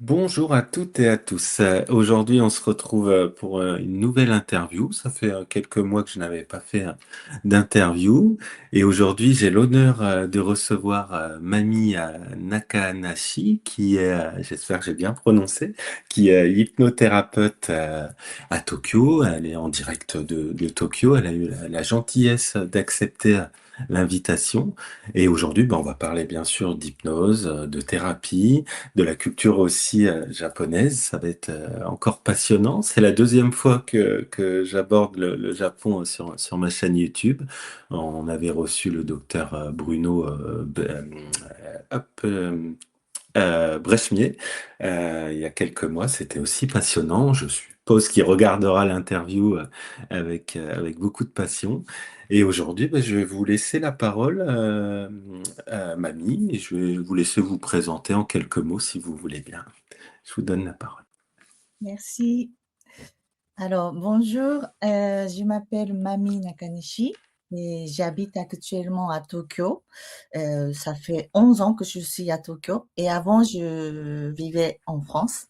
Bonjour à toutes et à tous. Aujourd'hui, on se retrouve pour une nouvelle interview. Ça fait quelques mois que je n'avais pas fait d'interview. Et aujourd'hui, j'ai l'honneur de recevoir Mami Nakanashi, qui est, j'espère que j'ai bien prononcé, qui est hypnothérapeute à Tokyo. Elle est en direct de Tokyo. Elle a eu la gentillesse d'accepter l'invitation. Et aujourd'hui, on va parler bien sûr d'hypnose, de thérapie, de la culture aussi japonaise. Ça va être encore passionnant. C'est la deuxième fois que j'aborde le Japon sur ma chaîne YouTube. On avait reçu le docteur Bruno hop, Brechmier il y a quelques mois. C'était aussi passionnant. Je suppose qu'il regardera l'interview avec beaucoup de passion. Et aujourd'hui, je vais vous laisser la parole, Mamie, et je vais vous laisser vous présenter en quelques mots si vous voulez bien. Je vous donne la parole. Merci. Alors, bonjour, je m'appelle Mami Nakanishi et j'habite actuellement à Tokyo. Ça fait 11 ans que je suis à Tokyo et avant, je vivais en France,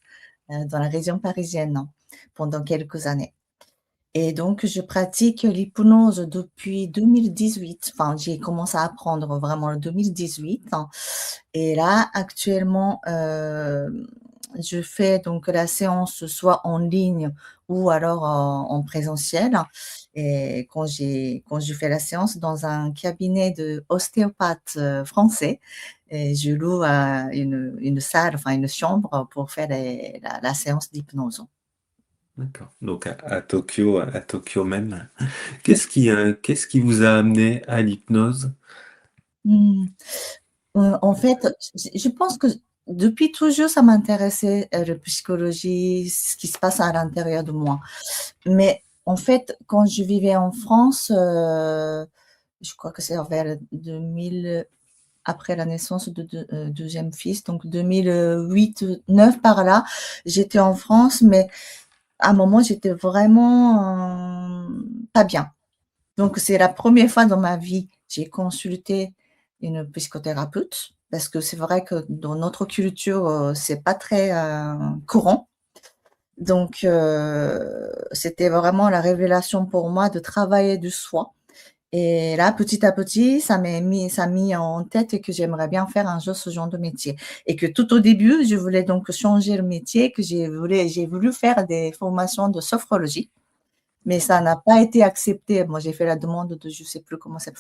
dans la région parisienne, pendant quelques années. Et donc, je pratique l'hypnose depuis 2018. Enfin, j'ai commencé à apprendre vraiment en 2018. Et là, actuellement, je fais donc la séance soit en ligne ou alors en présentiel. Et quand je fais la séance dans un cabinet de ostéopathe français, et je loue une salle, enfin une chambre pour faire la séance d'hypnose. D'accord. Donc à Tokyo même. Qu'est-ce qui vous a amené à l'hypnose? Hmm. En fait, je pense que depuis toujours, ça m'intéressait, la psychologie, ce qui se passe à l'intérieur de moi. Mais en fait, quand je vivais en France, je crois que c'est vers 2000, après la naissance de 2e fils, donc 2008-9 par là, j'étais en France, mais à un moment, j'étais vraiment, pas bien. Donc c'est la première fois dans ma vie, j'ai consulté une psychothérapeute parce que c'est vrai que dans notre culture, c'est pas très, courant. Donc c'était vraiment la révélation pour moi de travailler du soi et là, petit à petit, ça a mis en tête que j'aimerais bien faire un jour ce genre de métier et que tout au début, je voulais donc changer le métier, que j'ai voulu faire des formations de sophrologie, mais ça n'a pas été accepté. Moi, j'ai fait la demande de, je sais plus comment ça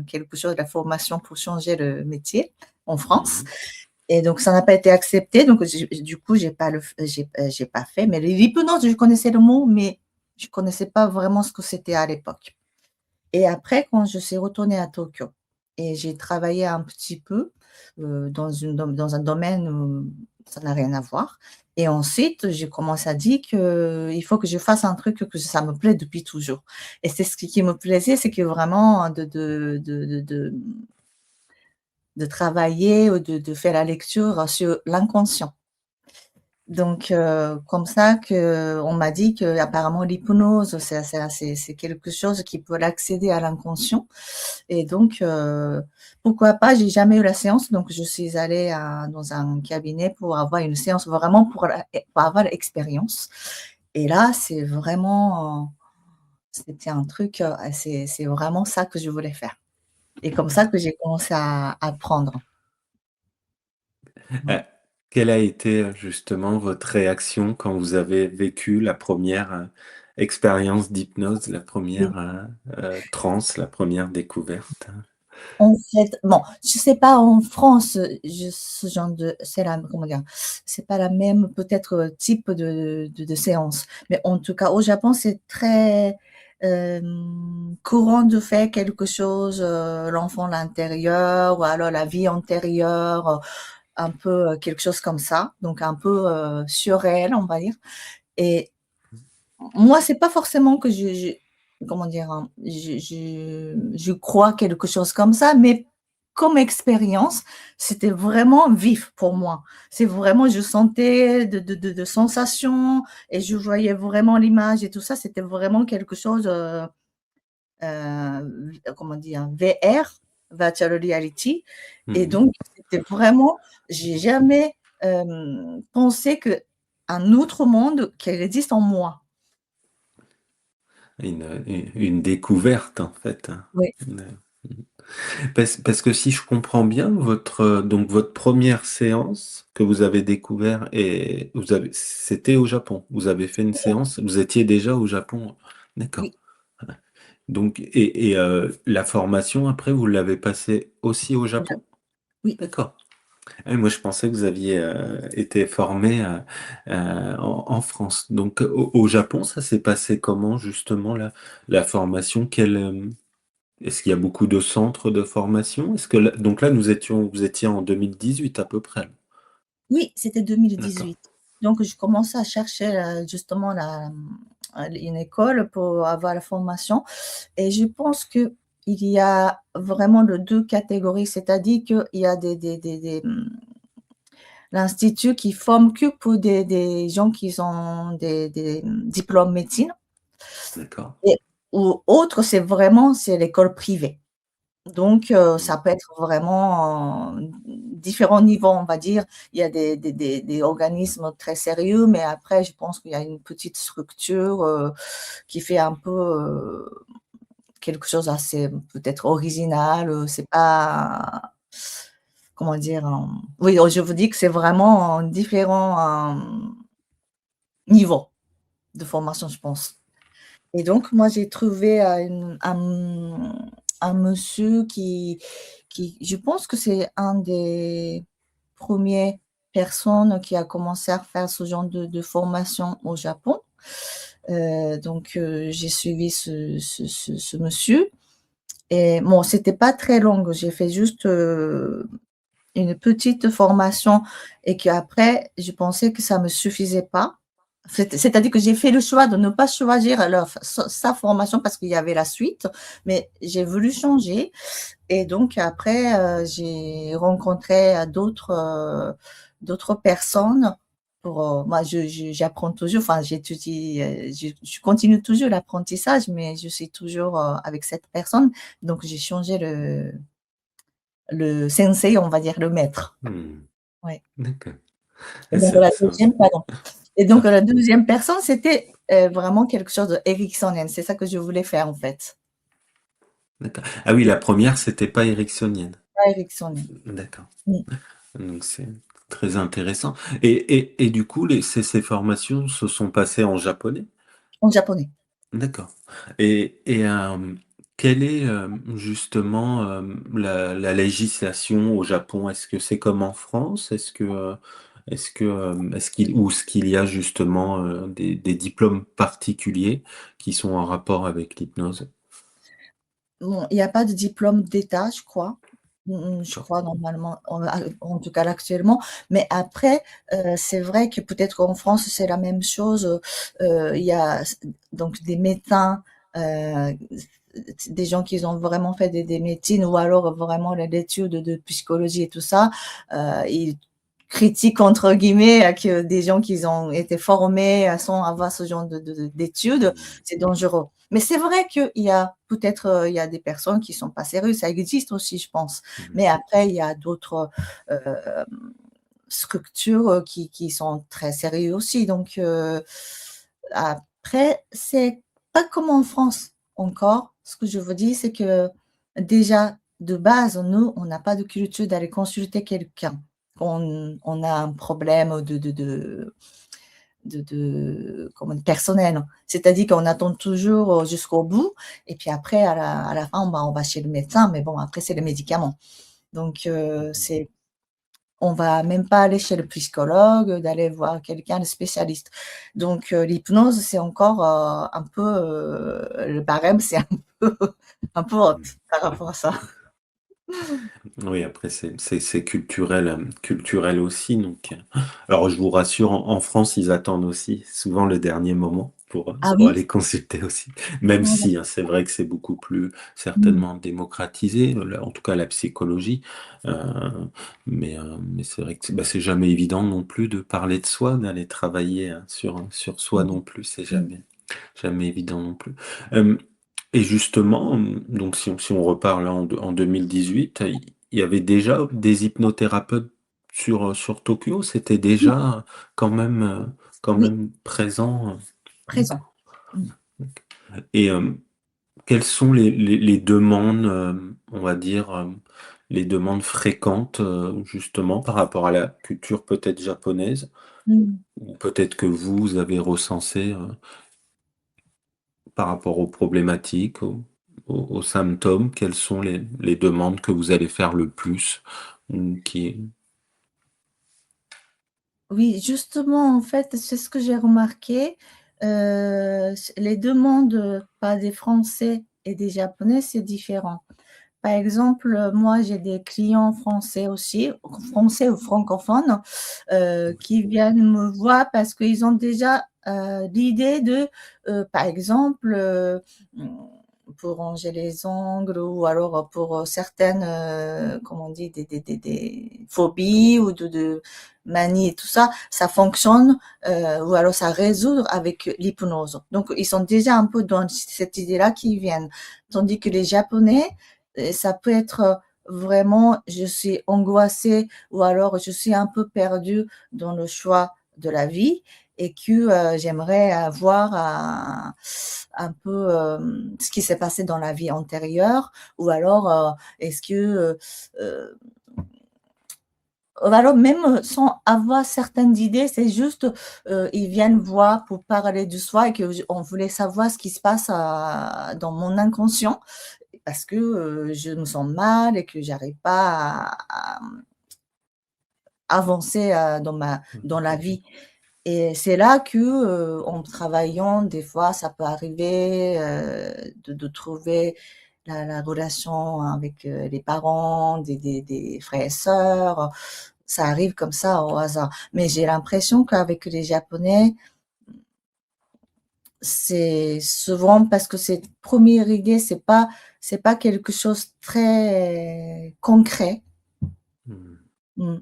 quelque chose, de la formation pour changer le métier en France. Mhm. Et donc, ça n'a pas été accepté. Donc, du coup, j'ai pas fait. Mais l'hypnose, je connaissais le mot, mais je connaissais pas vraiment ce que c'était à l'époque. Et après, quand je suis retournée à Tokyo et j'ai travaillé un petit peu, dans un domaine où ça n'a rien à voir et ensuite j'ai commencé à dire qu'il faut que je fasse un truc que ça me plaît depuis toujours et c'est ce qui me plaisait, c'est que vraiment de travailler ou de faire la lecture sur l'inconscient. Donc comme ça qu'on m'a dit qu'apparemment l'hypnose, c'est quelque chose qui peut l'accéder à l'inconscient et donc pourquoi pas? J'ai jamais eu la séance, donc je suis allée dans un cabinet pour avoir une séance vraiment pour avoir l'expérience et là, c'est vraiment, c'était un truc, c'est vraiment ça que je voulais faire et comme ça que j'ai commencé à apprendre. Euh, Quelle a été justement votre réaction quand vous avez vécu la première expérience d'hypnose, la Oui. première transe, la première découverte? En fait, bon, je sais pas en France, ce genre de c'est la comment dire? C'est pas la même peut-être, type de séance. Mais en tout cas, au Japon, c'est très, courant de faire quelque chose, l'enfant à l'intérieur ou alors la vie antérieure, un peu, quelque chose comme ça, donc un peu, surréel, on va dire et moi, c'est pas forcément que comment dire? Je crois quelque chose comme ça, mais comme expérience, c'était vraiment vif pour moi. C'est vraiment je sentais de sensations et je voyais vraiment l'image et tout ça, c'était vraiment quelque chose, comment dire? VR, Virtual Reality et Mhm. donc c'était vraiment j'ai jamais, penser qu'un autre monde qui existe en moi. Une découverte, en fait, hein. Oui, Parce que si je comprends bien, donc votre première séance que vous avez découvert et c'était au Japon. Vous avez fait une séance, vous étiez déjà au Japon. D'accord. oui, Donc, la formation, après, vous l'avez passée aussi au au Japon. Japon? Oui, D'accord. Ah, moi, je pensais que vous aviez été formé en France. Donc, au Japon, ça s'est passé comment, justement, la formation? Est-ce qu'il y a beaucoup de centres de formation? Donc là, vous étiez en 2018 à peu près. oui, c'était D'accord. 2018. Donc je commençais à chercher, justement une école pour avoir la formation et je pense qu'il y a vraiment de 2 catégories, c'est-à-dire qu'il y a l'institut qui forme que pour des gens qui ont des diplômes médecine D'accord. et ou autre, c'est l'école privée. Donc Mm. ça peut être vraiment différents niveaux, on va dire. Il y a des organismes très sérieux, mais après je pense qu'il y a une petite structure, qui fait un peu, quelque chose assez peut-être original, c'est pas comment dire? Oui, je vous dis que c'est vraiment différents, niveaux de formation, je pense. Et donc moi, j'ai trouvé, un monsieur qui je pense que c'est un des premiers personnes qui a commencé à faire ce genre de formation au Japon. Donc j'ai suivi ce monsieur et bon, c'était pas très long, j'ai fait juste, une petite formation et qu'après je pensais que ça me suffisait pas. C'est-à-dire que j'ai fait le choix de ne pas choisir sa formation parce qu'il y avait la suite, mais j'ai voulu changer et donc après, j'ai rencontré, d'autres personnes pour, moi j'apprends toujours, enfin j'étudie, je continue toujours l'apprentissage, mais je suis toujours, avec cette personne, donc j'ai changé le sensei, on va dire le maître. Hmm. Ouais. D'accord. Et Ah, donc la deuxième pardon. Et donc ça- la deuxième personne, c'était, vraiment quelque chose d'Ericksonien. C'est ça que je voulais faire en fait. d'accord. Ah oui, la première, c'était pas ericksonienne. Pas Ericksonien. D'accord. Mmh. Donc c'est très intéressant. Et du coup, ces formations se sont passées en japonais? En japonais. D'accord. Et quelle est justement la législation au Japon? Est-ce que c'est comme en France? Est-ce qu'il y a justement des diplômes particuliers qui sont en rapport avec l'hypnose? Bon, il y a pas de diplôme d'État, je crois. Je D'accord. crois normalement, en tout cas là actuellement. Mais après, c'est vrai que peut-être qu'en France, c'est la même chose, il y a donc des médecins, heu, des gens qui ont vraiment fait des médecines ou alors vraiment l'étude de psychologie et tout ça, ils critiquent entre guillemets, que des gens qui ont été formés, sans avoir ce genre d'études, Mmh. c'est dangereux. Mais c'est vrai qu'il y a peut-être, il y a des personnes qui sont pas sérieuses, ça existe aussi, je pense. Mmh. Mais après, il y a d'autres, structures, qui sont très sérieux aussi. Donc, après, c'est pas comme en France encore. Ce que je veux dire, c'est que déjà, de base, nous, on n'a pas de culture d'aller consulter quelqu'un. On a un problème comment dire? Personnel. C'est-à-dire qu'on attend toujours, jusqu'au bout et puis après à la fin, bah, on va chez le médecin, mais bon, après c'est les médicaments. Donc c'est on va même pas aller chez le psychologue, d'aller voir quelqu'un de spécialiste. Donc l'hypnose, c'est encore, un peu, le barème, c'est un peu un peu haute Mmh. par rapport à ça. Oui, après c'est culturel, culturel aussi. Donc, alors je vous rassure, en France, ils attendent aussi souvent le dernier moment Ah pour oui? aller consulter aussi. Même Ah si, hein, c'est vrai que c'est beaucoup plus mmh, certainement démocratisé, en tout cas la psychologie. euh, mais c'est vrai que c'est jamais évident non plus de parler de soi, d'aller travailler sur soi mmh, non plus. C'est mmh. jamais évident non plus. Euh, et justement, donc si on repart là en 2018, il y avait déjà des hypnothérapeutes sur Tokyo, c'était Oui, déjà quand même, quand oui, même présent. présent. D'accord. Mmh. Et quelles sont les demandes, on va dire, les demandes fréquentes, justement par rapport à la culture peut-être japonaise, Mmh. ou peut-être que vous avez recensé par rapport aux problématiques, aux symptômes, quelles sont les demandes que vous allez faire le plus, qui... Oui, justement, en fait, c'est ce que j'ai remarqué. Les demandes, pas des Français et des Japonais, c'est différent. Par exemple, moi, j'ai des clients français aussi, français ou francophones, qui viennent me voir parce qu'ils ont déjà l'idée de, par exemple, pour ranger les ongles ou alors pour certaines, comment on dit, des phobies ou de manies et tout ça, ça fonctionne ou alors ça résout avec l'hypnose. Donc, ils sont déjà un peu dans cette idée-là qui viennent. Tandis que les Japonais, et ça peut être vraiment, je suis angoissée ou alors je suis un peu perdue dans le choix de la vie et que j'aimerais voir un peu ce qui s'est passé dans la vie antérieure ou alors est-ce que alors même sans avoir certaines idées, c'est juste ils viennent voir pour parler de soi et que on voulait savoir ce qui se passe dans mon inconscient parce que je me sens mal et que j'arrive pas à avancer dans la vie. Et c'est là que, en travaillant, des fois, ça peut arriver de trouver la relation avec les parents, des frères et sœurs. Ça arrive comme ça au hasard. Mais j'ai l'impression qu'avec les Japonais, c'est souvent parce que cette première idée, c'est pas quelque chose de très concret. Hmm. Mmh.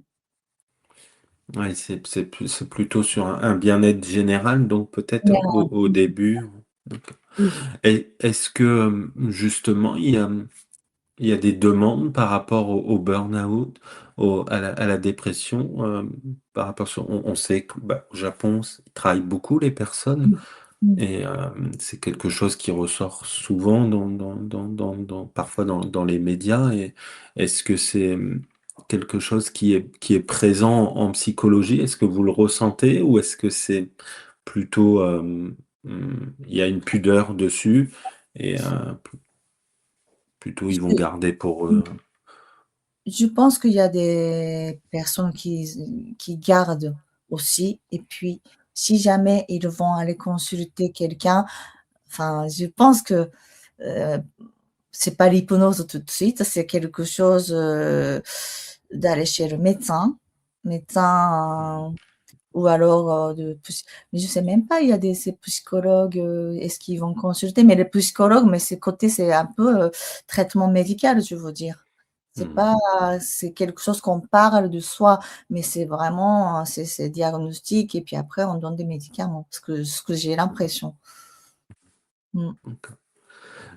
Ouais, c'est plutôt sur un bien-être général, donc peut-être au début. Donc, Oui. est-ce que justement il y a des demandes par rapport au burn-out, à la dépression, par rapport on sait que bah, au Japon, ils travaillent beaucoup les personnes. Mmh. Mmh. Et c'est quelque chose qui ressort souvent parfois dans les médias. Et est-ce que c'est quelque chose qui est présent en psychologie? Est-ce que vous le ressentez ou est-ce que c'est plutôt, il y a une pudeur dessus et plutôt ils vont Je garder pour mmh. eux? Je pense qu'il y a des personnes qui gardent aussi et puis si jamais ils vont aller consulter quelqu'un, enfin, je pense que, heu, c'est pas l'hypnose tout de suite, c'est quelque chose, d'aller chez le médecin ou alors, de psy mais je sais même pas, il y a ces psychologues, est-ce qu'ils vont consulter? Mais les psychologues, mais c'est un peu, traitement médical, je veux dire. C'est Hmm, pas c'est quelque chose qu'on parle de soi, mais c'est vraiment, c'est diagnostic et puis après on donne des médicaments, ce que j'ai l'impression. Mmh. d'accord.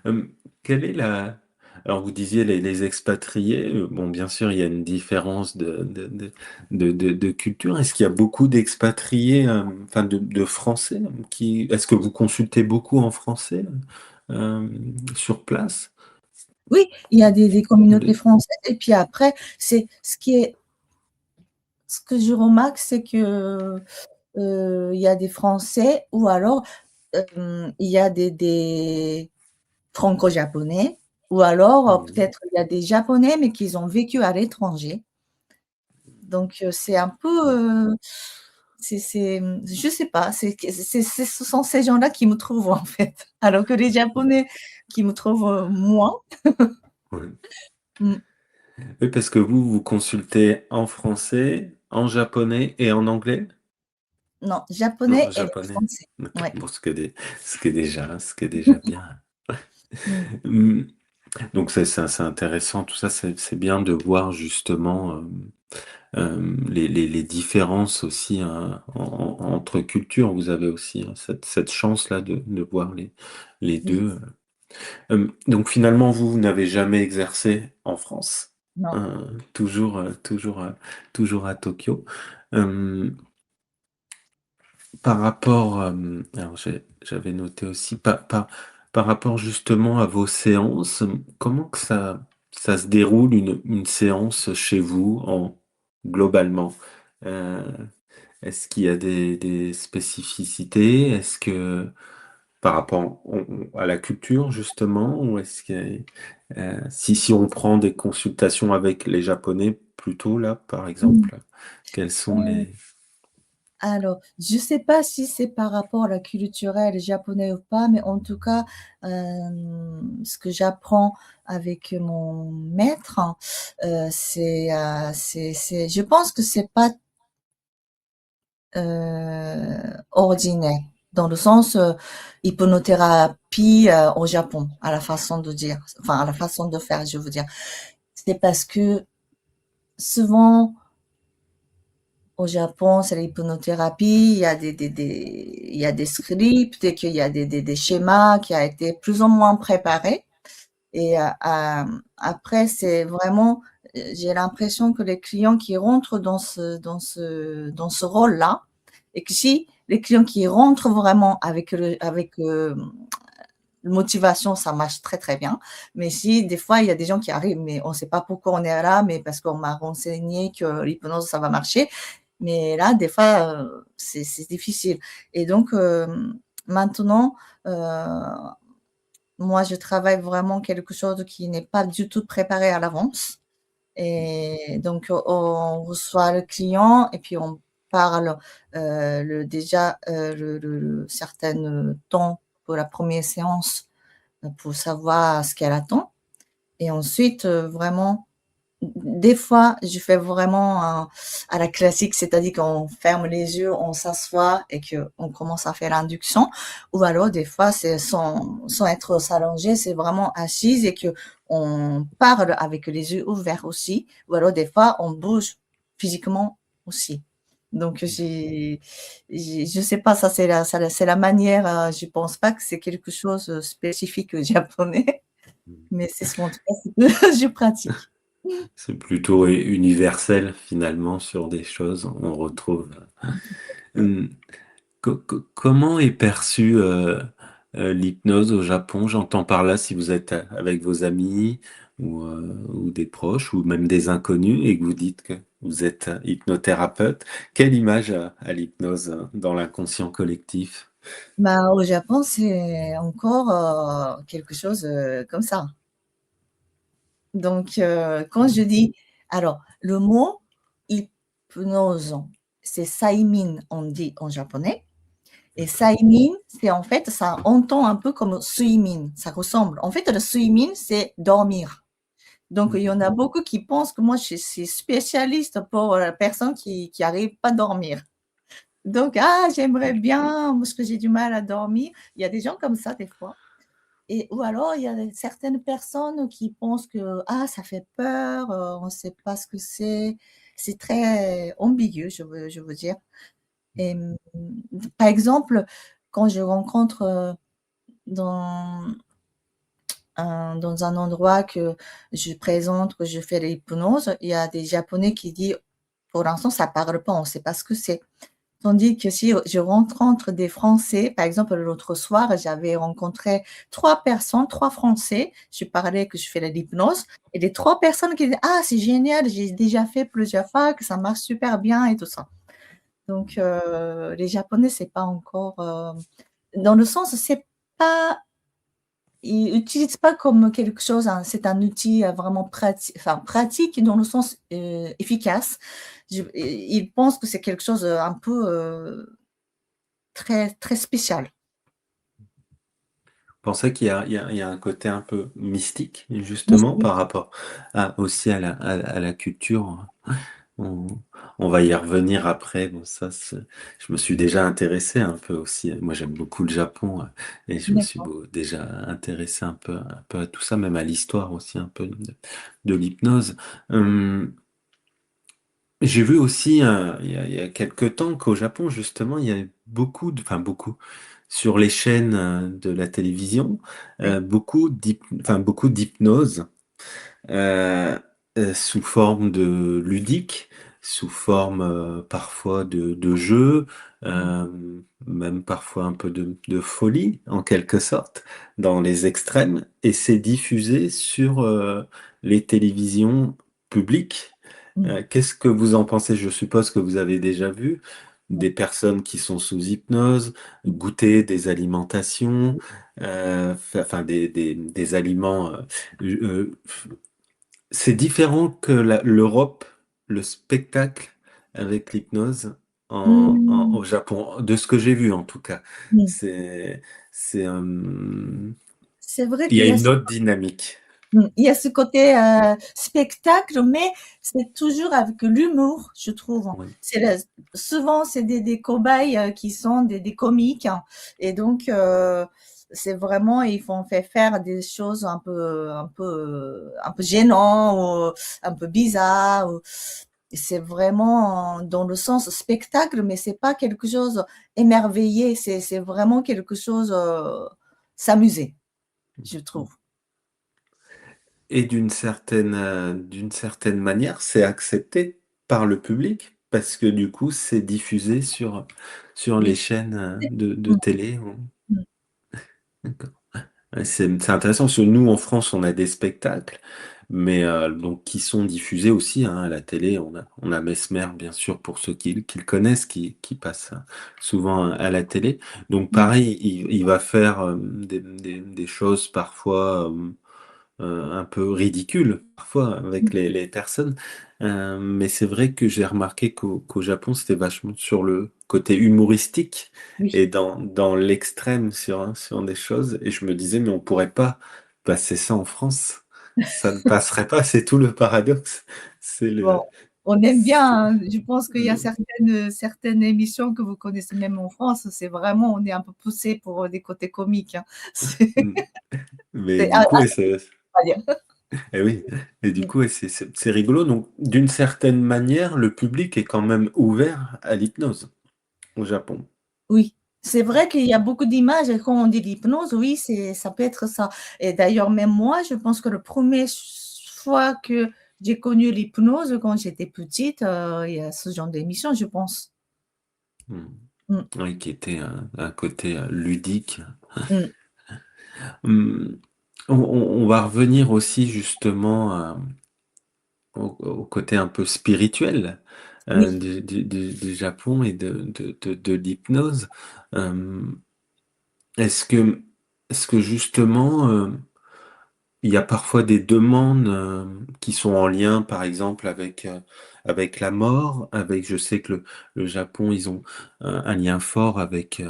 Hem, quelle est la alors vous disiez les expatriés, bon bien sûr il y a une différence de culture. Est-ce qu'il y a beaucoup d'expatriés, enfin de Français qui est-ce que vous consultez beaucoup en français, sur place? Oui, il y a des communautés De françaises et puis après, c'est ce que je remarque, c'est que, il y a des Français ou alors, il y a des franco-japonais ou alors, mmh, peut-être il y a des japonais, mais qui ont vécu à l'étranger. Donc c'est un peu, je sais pas, ce sont ces gens-là qui me trouvent, en fait. Alors que les japonais qui me trouvent, moins. ouais. Mmh. Oui, parce que vous consultez en français, en japonais et en anglais? Non, Non, japonais et le japonais. français. OK, Ouais. bon ce qui est déjà bien. Mmh. Mmh. Donc c'est intéressant, tout ça, c'est bien de voir justement les différences aussi hein, entre cultures. Vous avez aussi hein, cette chance-là de voir les Oui. deux. Donc finalement, vous n'avez jamais exercé en France. Non. toujours à Tokyo. Euh, Par rapport, alors j'avais noté aussi, par rapport justement à vos séances, comment que ça se déroule une séance chez vous globalement? Euh, Est-ce qu'il y a des spécificités? Est-ce que par rapport à la culture justement, ou est-ce que si on prend des consultations avec les Japonais plutôt là, par Mm. exemple, quels sont Euh, les... Alors, je ne sais pas si c'est par rapport à la culturelle japonais ou pas, mais en tout cas, ce que j'apprends avec mon maître, je pense que c'est pas ordinaire, dans le sens hypnothérapie au Japon, à la façon de dire, enfin à la façon de faire, je veux dire. C'est parce que souvent au Japon, c'est l'hypnothérapie, il y a il y a des scripts et qu'il y a des schémas qui a été plus ou moins préparés. Et après, c'est vraiment, j'ai l'impression que les clients qui rentrent dans ce rôle-là, et que si les clients qui rentrent vraiment avec motivation, ça marche très très bien. Mais si des fois il y a des gens qui arrivent, mais on ne sait pas pourquoi on est là, mais parce qu'on m'a renseigné que l'hypnose ça va marcher. Mais là, des fois, c'est difficile. Et donc maintenant, moi, je travaille vraiment quelque chose qui n'est pas du tout préparé à l'avance. Et donc, on reçoit le client et puis on parle déjà le certain temps pour la première séance pour savoir ce qu'elle attend. Et ensuite, vraiment, des fois, je fais vraiment à la classique, c'est-à-dire qu'on ferme les yeux, on s'assoit et qu'on commence à faire l'induction. Ou alors, des fois, c'est sans être s'allonger, c'est vraiment assise et qu'on parle avec les yeux ouverts aussi. Ou alors, des fois, on bouge physiquement aussi. Donc, je sais pas, ça c'est la manière, je pense pas que c'est quelque chose de spécifique au japonais, mais c'est ce qu'en tout cas, je pratique. C'est plutôt universel finalement sur des choses. On retrouve. Hum, Comment est perçue l'hypnose au Japon? J'entends par là si vous êtes avec vos amis ou des proches ou même des inconnus et que vous dites que vous êtes hypnothérapeute. Quelle image a l'hypnose dans l'inconscient collectif? Bah, au Japon, c'est encore quelque chose comme ça. Donc, quand je dis, alors, le mot hypnose, c'est saimin, on dit en japonais. Et saimin, c'est en fait, ça entend un peu comme suimin, ça ressemble. En fait, le suimin, c'est dormir. Donc, il y en a beaucoup qui pensent que moi, je suis spécialiste pour la personne qui n'arrive pas à dormir. Donc, ah, j'aimerais bien, parce que j'ai du mal à dormir. Il y a des gens comme ça, des fois. Et, ou alors, il y a certaines personnes qui pensent que ah, ça fait peur, on ne sait pas ce que c'est. C'est très ambigu, je veux dire. Et, par exemple, quand je rencontre dans dans un endroit que je présente, que je fais l'hypnose, il y a des Japonais qui disent, pour l'instant, ça ne parle pas, on ne sait pas ce que c'est. Tandis que si je rencontre des Français, par exemple, l'autre soir, j'avais rencontré 3 personnes, 3 Français. Je parlais que je fais de l'hypnose et les 3 personnes qui disaient: «Ah, c'est génial, j'ai déjà fait plusieurs fois, que ça marche super bien et tout ça». Donc les Japonais, c'est pas encore, dans le sens, c'est pas ils n'utilisent pas comme quelque chose, c'est un outil vraiment pratique dans le sens efficace. Ils pensent que c'est quelque chose un peu très, très spécial. Pensez qu'il y a un côté un peu mystique, justement, Mystique. par rapport aussi à la culture. On, on va y revenir après. Bon, je me suis déjà intéressé un peu aussi. Moi, j'aime beaucoup le Japon et je me suis D'accord. déjà intéressé un peu à tout ça, même à l'histoire aussi un peu de l'hypnose. Hum, j'ai vu aussi il y a quelque temps qu'au Japon, justement, il y avait enfin beaucoup, sur les chaînes de la télévision, Oui. beaucoup d'hypnose. sous forme de ludique, sous forme parfois de jeu, Mmh. même parfois un peu de folie en quelque sorte, dans les extrêmes, et c'est diffusé sur les télévisions publiques. Mmh. Qu'est-ce que vous en pensez? Je suppose que vous avez déjà vu des personnes qui sont sous hypnose Mmh. goûter des alimentations, enfin des aliments c'est différent que l'Europe, le spectacle avec l'hypnose Mmh. au Japon, de ce que j'ai vu en tout cas. Mmh. C'est, c'est, C'est vrai il y qu'il a y a une ce autre dynamique. il y a ce côté, spectacle, mais c'est toujours avec l'humour, je trouve. Oui. C'est la Souvent, c'est des cobayes, qui sont des comiques, hein, et donc c'est vraiment ils font fait faire des choses un peu gênants ou un peu bizarres ou c'est vraiment dans le sens spectacle, mais c'est pas quelque chose émerveillé, c'est vraiment quelque chose, s'amuser, je trouve. Et d'une certaine manière, c'est accepté par le public parce que du coup, c'est diffusé sur les Oui. chaînes de Mmh. télé. Mmh. D'accord. Ouais, c'est intéressant parce que nous, en France, on a des spectacles, mais donc qui sont diffusés aussi hein, à la télé. On a Mesmer, bien sûr, pour ceux qui le connaissent, qui passe souvent à la télé. Donc Mmh. pareil, il va faire des choses parfois un peu ridicules, parfois avec Mmh. les personnes. Mais c'est vrai que j'ai remarqué qu'au Japon, c'était vachement sur le côté humoristique Oui. et dans l'extrême sur des choses. Et je me disais, mais on pourrait pas passer ça en France. Ça ne passerait pas, c'est tout le paradoxe. C'est Bon, le... on aime c'est- bien, hein. Je pense qu'il y a certaines émissions que vous connaissez même en France, c'est vraiment on est un peu poussé pour, des côtés comiques, hein. Mm. Mais C'est du coup, on va dire. eh oui, et du Mmh. coup, c'est rigolo. Donc, d'une certaine manière, le public est quand même ouvert à l'hypnose au Japon. Oui, c'est vrai qu'il y a beaucoup d'images et quand on dit l'hypnose, oui, ça peut être ça et d'ailleurs même moi, je pense que le 1er fois que j'ai connu l'hypnose quand j'étais petite, il y a ce genre d'émission, je pense. Mm. Mmh. Oui, qui était un côté ludique. Mmh. Hum, on va revenir aussi justement au côté un peu spirituel Oui. du Japon et de l'hypnose. Hum, est-ce que, est-ce que justement il y a parfois des demandes qui sont en lien, par exemple, avec la mort, avec, je sais que le Japon, ils ont un lien fort avec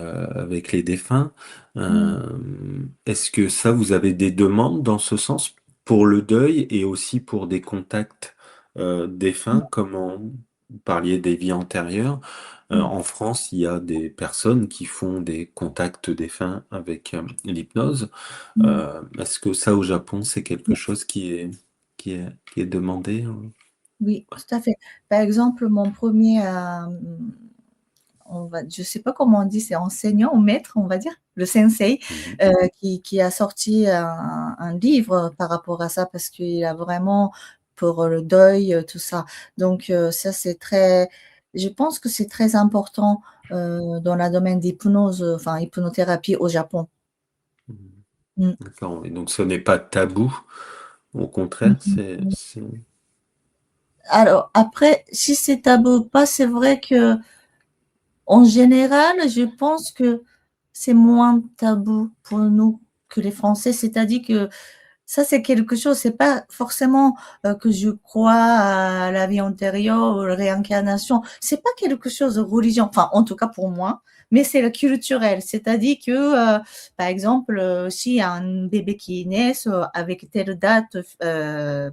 les défunts. Mmh. Euh, Est-ce que ça, vous avez des demandes dans ce sens pour le deuil et aussi pour des contacts défunts, comme vous parliez des vies antérieures? Mmh. En France, il y a des personnes qui font des contacts défunts avec l'hypnose. Mmh. Est-ce que ça, au Japon, c'est quelque Oui. chose qui est demandé? Oui, tout à fait. Par exemple, mon premier je sais pas comment on dit, c'est enseignant ou maître, on va dire, le sensei, Mhm. qui a sorti un livre par rapport à ça parce qu'il a vraiment pour le deuil, tout ça. Donc ça, je pense que c'est très important, dans la domaine d'hypnose, enfin hypnothérapie au Japon. Mhm. Mmh. D'accord, oui. Donc ce n'est pas tabou, au contraire, Mmh mh. c'est... Alors après, si c'est tabou ou pas, c'est vrai que en général, je pense que c'est moins tabou pour nous que les Français. C'est-à-dire que ça, c'est quelque chose, c'est pas forcément, que je crois à la vie antérieure ou la réincarnation. C'est pas quelque chose de religion, enfin, en tout cas pour moi, mais c'est le culturel. C'est-à-dire que, par exemple, s'il y a un bébé qui naît avec telle date,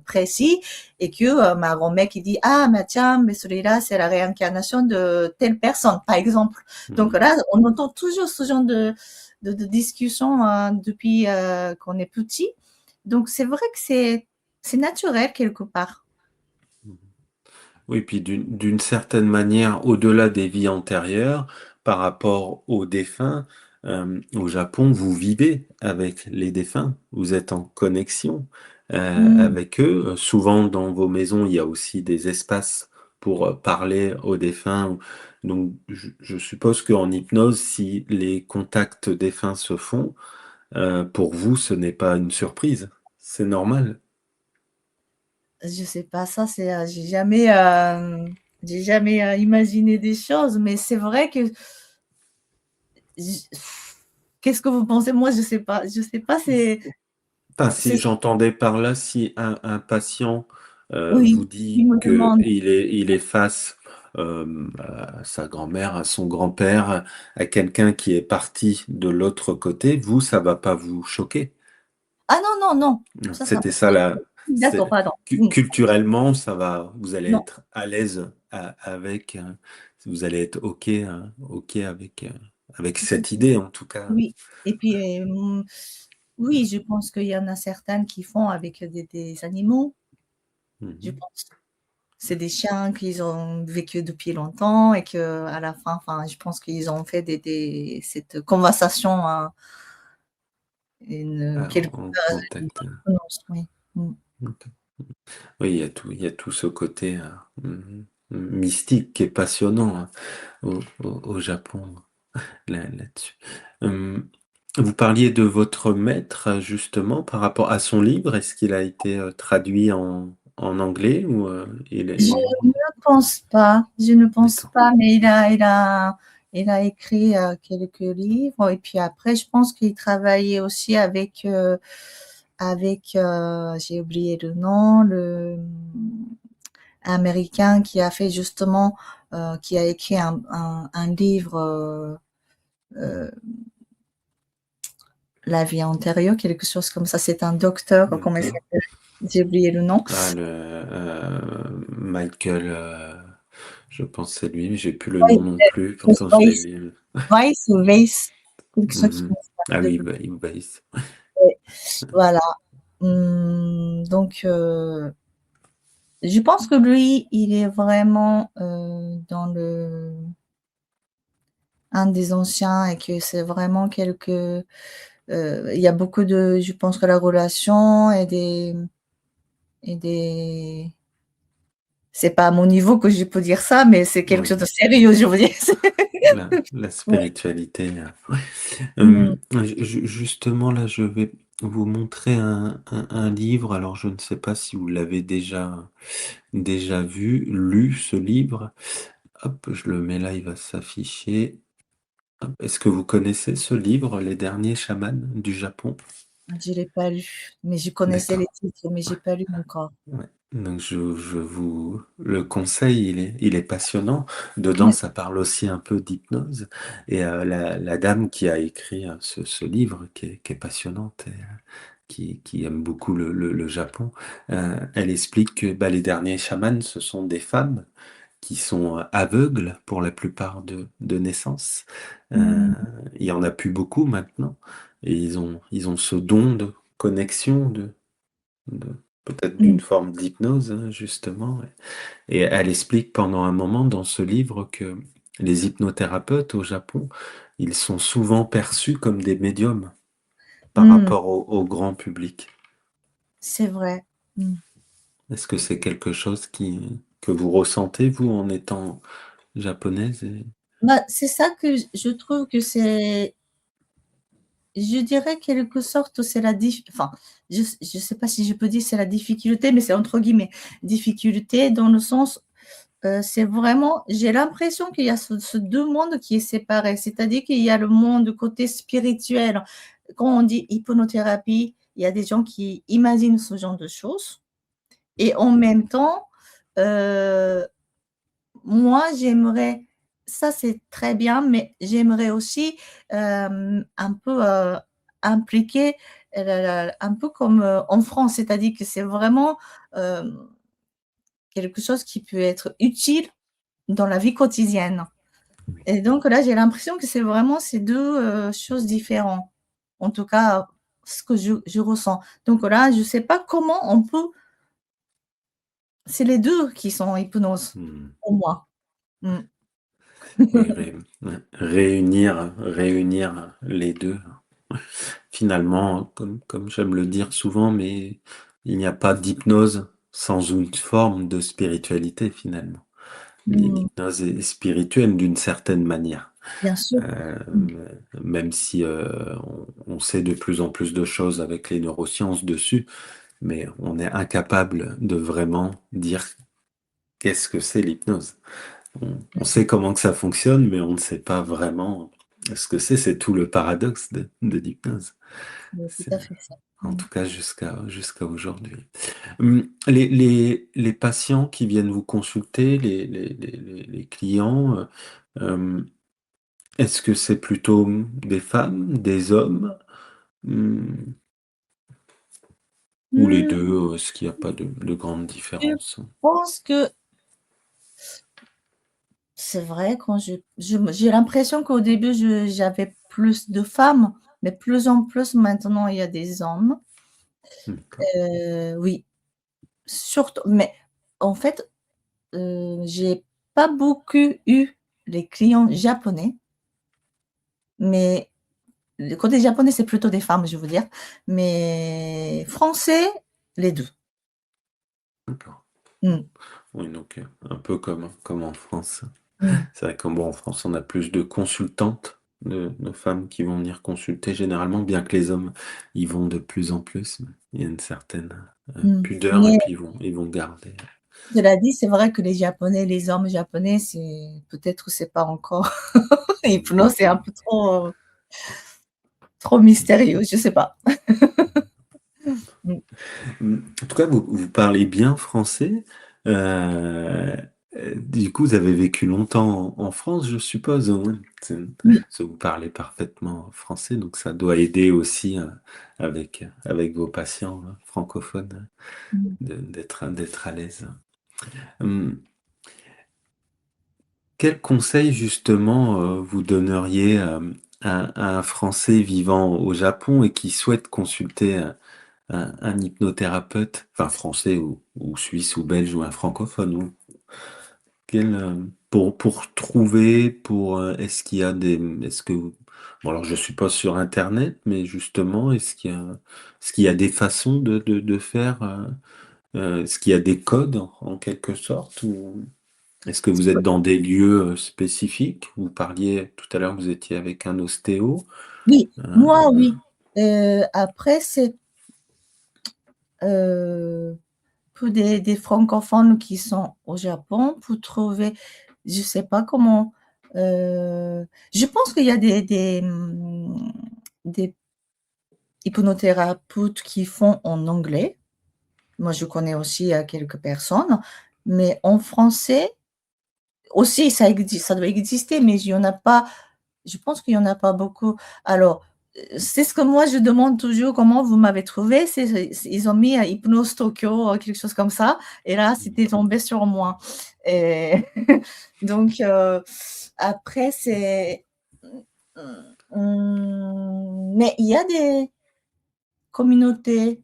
précis et que, ma grand-mère qui dit: «Ah, mais tiens, mais celui-là, c'est la réincarnation de telle personne», par exemple. Donc Mhm. là, on entend toujours ce genre de discussion, depuis, qu'on est petit. Donc c'est vrai que c'est naturel quelque part. Oui, puis d'une certaine manière, au-delà des vies antérieures, par rapport aux défunts, au Japon, vous vivez avec les défunts, vous êtes en connexion Mmh. avec eux. Souvent, dans vos maisons, il y a aussi des espaces pour parler aux défunts. Donc, je suppose qu'en hypnose, si les contacts défunts se font, pour vous, ce n'est pas une surprise. C'est normal. Je sais pas, ça c'est, j'ai jamais, imaginé des choses, mais c'est vrai que j qu'est-ce que vous pensez? Moi, je sais pas, Enfin, c'est si j'entendais par là, si un patient vous oui, il dit me que demande. il est face à sa grand-mère, à son grand-père, à quelqu'un qui est parti de l'autre côté, vous, ça va pas vous choquer. Ah non, non, non, ça C'était me ça là. d'accord, pardon. Mmh. Culturellement, ça va, vous allez Non, être à l'aise avec, vous allez être ok avec c'est cette idée en tout cas. oui et puis, oui, je pense qu'il y en a certaines qui font avec des animaux, je Mhm. pense. C'est des chiens qu'ils ont vécu depuis longtemps et qu'à la fin, enfin, je pense qu'ils ont fait des cette conversation, quelque En part, contact. oui. Mmh. Ok. Oui, il y a tout ce côté mystique qui est passionnant hein, au Japon là-dessus. Hum, Vous parliez de votre maître justement par rapport à son livre. Est-ce qu'il a été traduit en anglais ou il Je est... ne pense pas, je ne pense D'accord. pas, mais il a écrit, quelques livres et puis après je pense qu'il travaillait aussi avec, j'ai oublié le nom, américain qui a fait justement, qui a écrit un livre, La vie antérieure, quelque chose comme ça. C'est un docteur, comment il D'accord. s'appelle? J'ai oublié le nom. Ah, le Michael, je pense que c'est lui, mais j'ai plus le Oui, nom non plus, pourtant je l'ai Weiss, lu. Weiss ou Weiss, quelque chose Mhm. comme ça. Ah oui, bah, il baisse. Ouais, voilà. Donc, je pense que lui, il est vraiment dans un des anciens et que c'est vraiment il y a beaucoup de, je pense que la relation et des, c'est pas à mon niveau que je peux dire ça, mais c'est quelque chose Oui, de sérieux, je veux dire. la Ouais. spiritualité. Ouais. Mmh. Justement, là, je vais vous montrer un livre. Alors, je ne sais pas si vous l'avez déjà vu, lu ce livre. Hop, je le mets là, il va s'afficher. Hop, est-ce que vous connaissez ce livre, Les derniers chamans du Japon? Je l'ai pas lu, mais je connaissais les D'accord. titres, mais j'ai pas lu encore. Ouais. Donc je vous le conseille, il est passionnant. Dedans, Ouais. ça parle aussi un peu d'hypnose. Et la dame qui a écrit ce livre, qui est passionnante et qui aime beaucoup le Japon, elle explique que bah, les derniers chamans, ce sont des femmes qui sont aveugles pour la plupart de naissance. Euh, Mmh. il y en a plus beaucoup maintenant. Et ils ont ce don de connexion, de- peut-être Mmh. d'une forme d'hypnose, hein, justement. Et elle explique pendant un moment dans ce livre que les hypnothérapeutes au Japon, ils sont souvent perçus comme des médiums par Mmh. rapport au grand public. C'est vrai. Mmh. Est-ce que c'est quelque chose que vous ressentez, vous, en étant japonaise Bah, c'est ça que je trouve que c'est, je dirais quelque sorte, c'est la enfin, je sais pas si je peux dire c'est la difficulté, mais c'est entre guillemets, difficulté dans le sens, c'est vraiment, j'ai l'impression qu'il y a ce 2 mondes qui est séparé. C'est-à-dire qu'il y a le monde côté spirituel. Quand on dit hypnothérapie, il y a des gens qui imaginent ce genre de choses et en même temps, heu, moi j'aimerais, ça c'est très bien, mais j'aimerais aussi, un peu, impliquer, un peu comme, en France, c'est-à-dire que c'est vraiment, hem, quelque chose qui peut être utile dans la vie quotidienne. Oui. Et donc là, j'ai l'impression que c'est vraiment ces 2 choses différentes. En tout cas, ce que je ressens. Donc là, je ne sais pas comment on peut, c'est les 2 qui sont hypnose Hmm. pour moi. Mmh. Oui, réunir les deux. Finalement, comme j'aime le dire souvent, mais il n'y a pas d'hypnose sans une forme de spiritualité finalement. Mmh, L'hypnose est spirituelle d'une certaine manière. bien sûr. Euh, Mmh, Même si on sait de plus en plus de choses avec les neurosciences dessus, mais on est incapable de vraiment dire qu'est-ce que c'est l'hypnose. On sait comment que ça fonctionne, mais on ne sait pas vraiment ce que c'est. C'est tout le paradoxe de l'hypnose. c'est tout C'est, à fait ça. en Mmh. tout cas, jusqu'à aujourd'hui. Les patients qui viennent vous consulter, les clients, euh, est-ce que c'est plutôt des femmes, des hommes, hum, ou les Mmh, deux? Est-ce qu'il n'y a pas de grande je différence? pense que c'est vrai quand j'ai l'impression qu'au début j'avais plus de femmes, mais plus en plus maintenant il y a des hommes. D'accord. Oui, surtout mais en fait, j'ai pas beaucoup eu les clients japonais, mais le côté japonais, c'est plutôt des femmes, je veux dire, mais français, les 2. D'accord. Mmh. Oui, donc un peu comme en France. Mmh. C'est vrai qu'en bon, en France, on a plus de consultantes, de femmes qui vont venir consulter généralement, bien que les hommes y vont de plus en plus. Il y a une certaine Mmh. pudeur et Mais puis ils vont garder. cela dit, c'est vrai que les japonais, les hommes japonais, c'est peut-être c'est pas encore hypnose, c'est un peu trop mystérieux, je sais pas. Mmh. En tout cas, vous parlez bien français. Euh, du coup, vous avez vécu longtemps en France, je suppose, hein. Oui. Vous parlez parfaitement français, donc ça doit aider aussi avec vos patients francophones Mmh. d'être à l'aise. Hum, Quel conseil justement vous donneriez à un Français vivant au Japon et qui souhaite consulter un hypnothérapeute, enfin français ou suisse ou belge ou un francophone, pour trouver, est-ce qu'il y a est-ce que, bon alors je suis pas sur Internet, mais justement, est-ce qu'il y a des façons de faire, est-ce qu'il y a des codes en quelque sorte, ou est-ce que vous êtes dans des lieux spécifiques? Vous parliez tout à l'heure, vous étiez avec un ostéo. Oui, euh, moi oui. Après c'est, heu, pour des francophones qui sont au Japon, pour trouver je sais pas comment, je pense qu'il y a des hypnothérapeutes qui font en anglais. Moi, je connais aussi, quelques personnes, mais en français aussi ça doit exister, mais il y en a pas je pense qu'il y en a pas beaucoup. Alors, c'est ce que moi je demande toujours: «Comment vous m'avez trouvé?» Ils ont mis, Hypnose Tokyo, quelque chose comme ça et là, c'était tombé sur moi et donc après c'est mais il y a des communautés.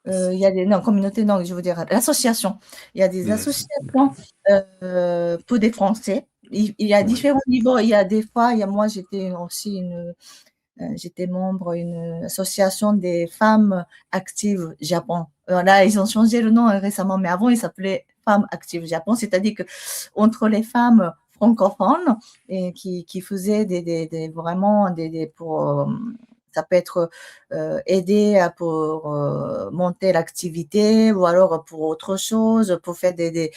Il y a des non, communauté non, je veux dire l'association. Il y a des associations, D'accord. pour des Français. Il y a Oui. différents niveaux. Il y a des fois, il y a moi j'étais aussi j'étais membre d'une association des femmes actives Japon. Là, ils ont changé le nom récemment, mais avant, ils s'appelaient Femmes actives Japon. C'est-à-dire que entre les femmes francophones et qui faisaient vraiment pour, ça peut être, aider à pour, monter l'activité ou alors pour autre chose, pour faire des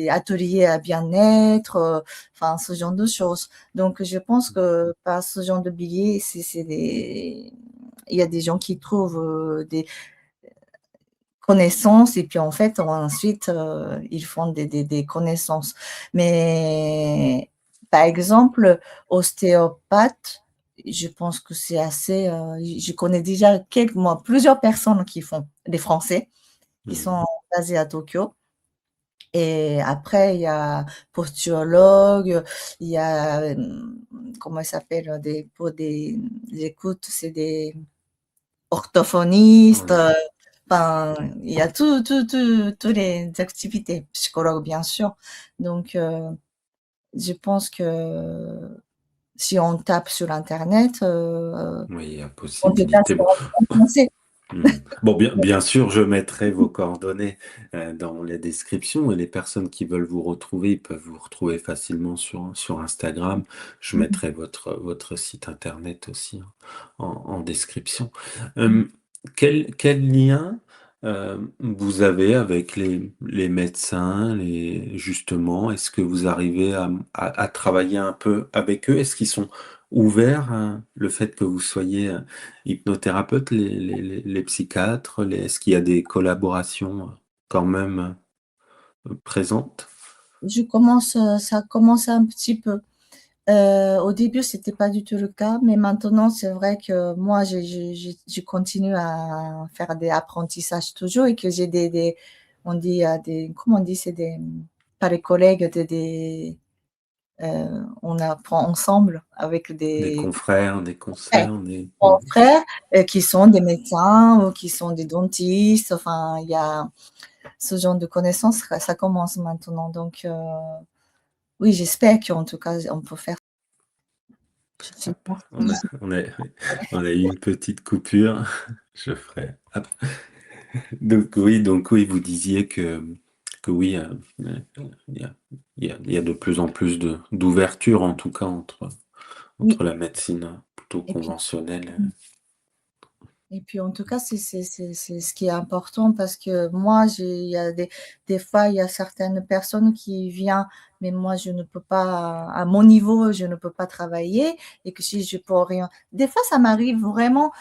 ateliers à bien-être, enfin ce genre de choses. Donc je pense que par ce genre de billets, c'est des il y a des gens qui trouvent, des connaissances et puis en fait, ensuite, ils font des connaissances. Mais par exemple, ostéopathe, je pense que c'est assez, je connais déjà plusieurs personnes qui font des Français, qui Mhm. sont basés à Tokyo et après il y a posturologue, il y a, comment il s'appelle? Des pour des écoutes, c'est des orthophonistes, Oui. enfin, il y a tous les activités, psychologue bien sûr. Donc je pense que Si on tape sur internet, Oui, il y a en tout cas, possibilité. c'est Bon, en français. Bon, bien sûr, je mettrai vos coordonnées dans les descriptions et les personnes qui veulent vous retrouver, ils peuvent vous retrouver facilement sur Instagram. Je Mmh. mettrai votre site internet aussi hein, en description. Mmh. Euh, quel lien vous avez avec les médecins, justement, est-ce que vous arrivez à travailler un peu avec eux? Est-ce qu'ils sont ouverts, hein, le fait que vous soyez hypnothérapeutes, les psychiatres, est-ce qu'il y a des collaborations quand même présentes? Ça commence un petit peu. Au début, c'était pas du tout le cas, mais maintenant, c'est vrai que moi, je continue à faire des apprentissages toujours et que j'ai on dit, comment on dit, c'est pas les collègues, on apprend ensemble avec Des des confrères, des ouais, consoeurs, des... frères qui sont des médecins ou qui sont des dentistes. Enfin, il y a ce genre de connaissances, ça commence maintenant. Donc, oui, j'espère qu'en tout cas, on peut faire. Je suis Hop, partie. on a eu une petite coupure. Je ferai. Hop. Donc oui, vous disiez que oui, il y a, il y a de plus en plus d'ouverture, en tout cas, Oui, entre la médecine plutôt et puis conventionnelle. et puis en tout cas, c'est ce qui est important parce que moi, il y a des fois, il y a certaines personnes qui viennent, mais moi, je ne peux pas, à mon niveau, je ne peux pas travailler et que si je peux rien. Des fois, ça m'arrive vraiment,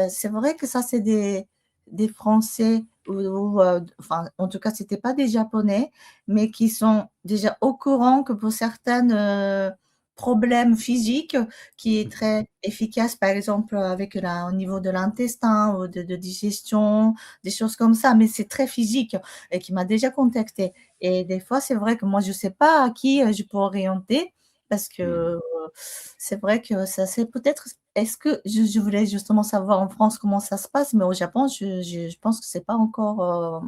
c'est vrai que ça, c'est des Français enfin, en tout cas, c'était pas des Japonais, mais qui sont déjà au courant que pour certaines problèmes physiques, qui est très efficace, par exemple, avec au niveau de l'intestin ou de digestion, des choses comme ça, mais c'est très physique et qui m'a déjà contacté. Et des fois, c'est vrai que moi, je ne sais pas à qui je peux orienter parce que Mm. c'est vrai que ça, c'est peut-être. Est-ce que je voulais justement savoir en France comment ça se passe, mais au Japon, je pense que c'est pas encore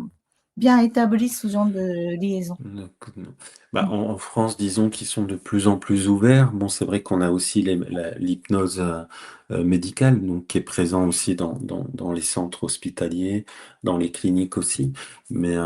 bien établi ce genre de liaison. Donc, non. Bah, en France, disons qu'ils sont de plus en plus ouverts. Bon, c'est vrai qu'on a aussi l'hypnose médicale, donc qui est présent aussi dans les centres hospitaliers, dans les cliniques aussi. Mais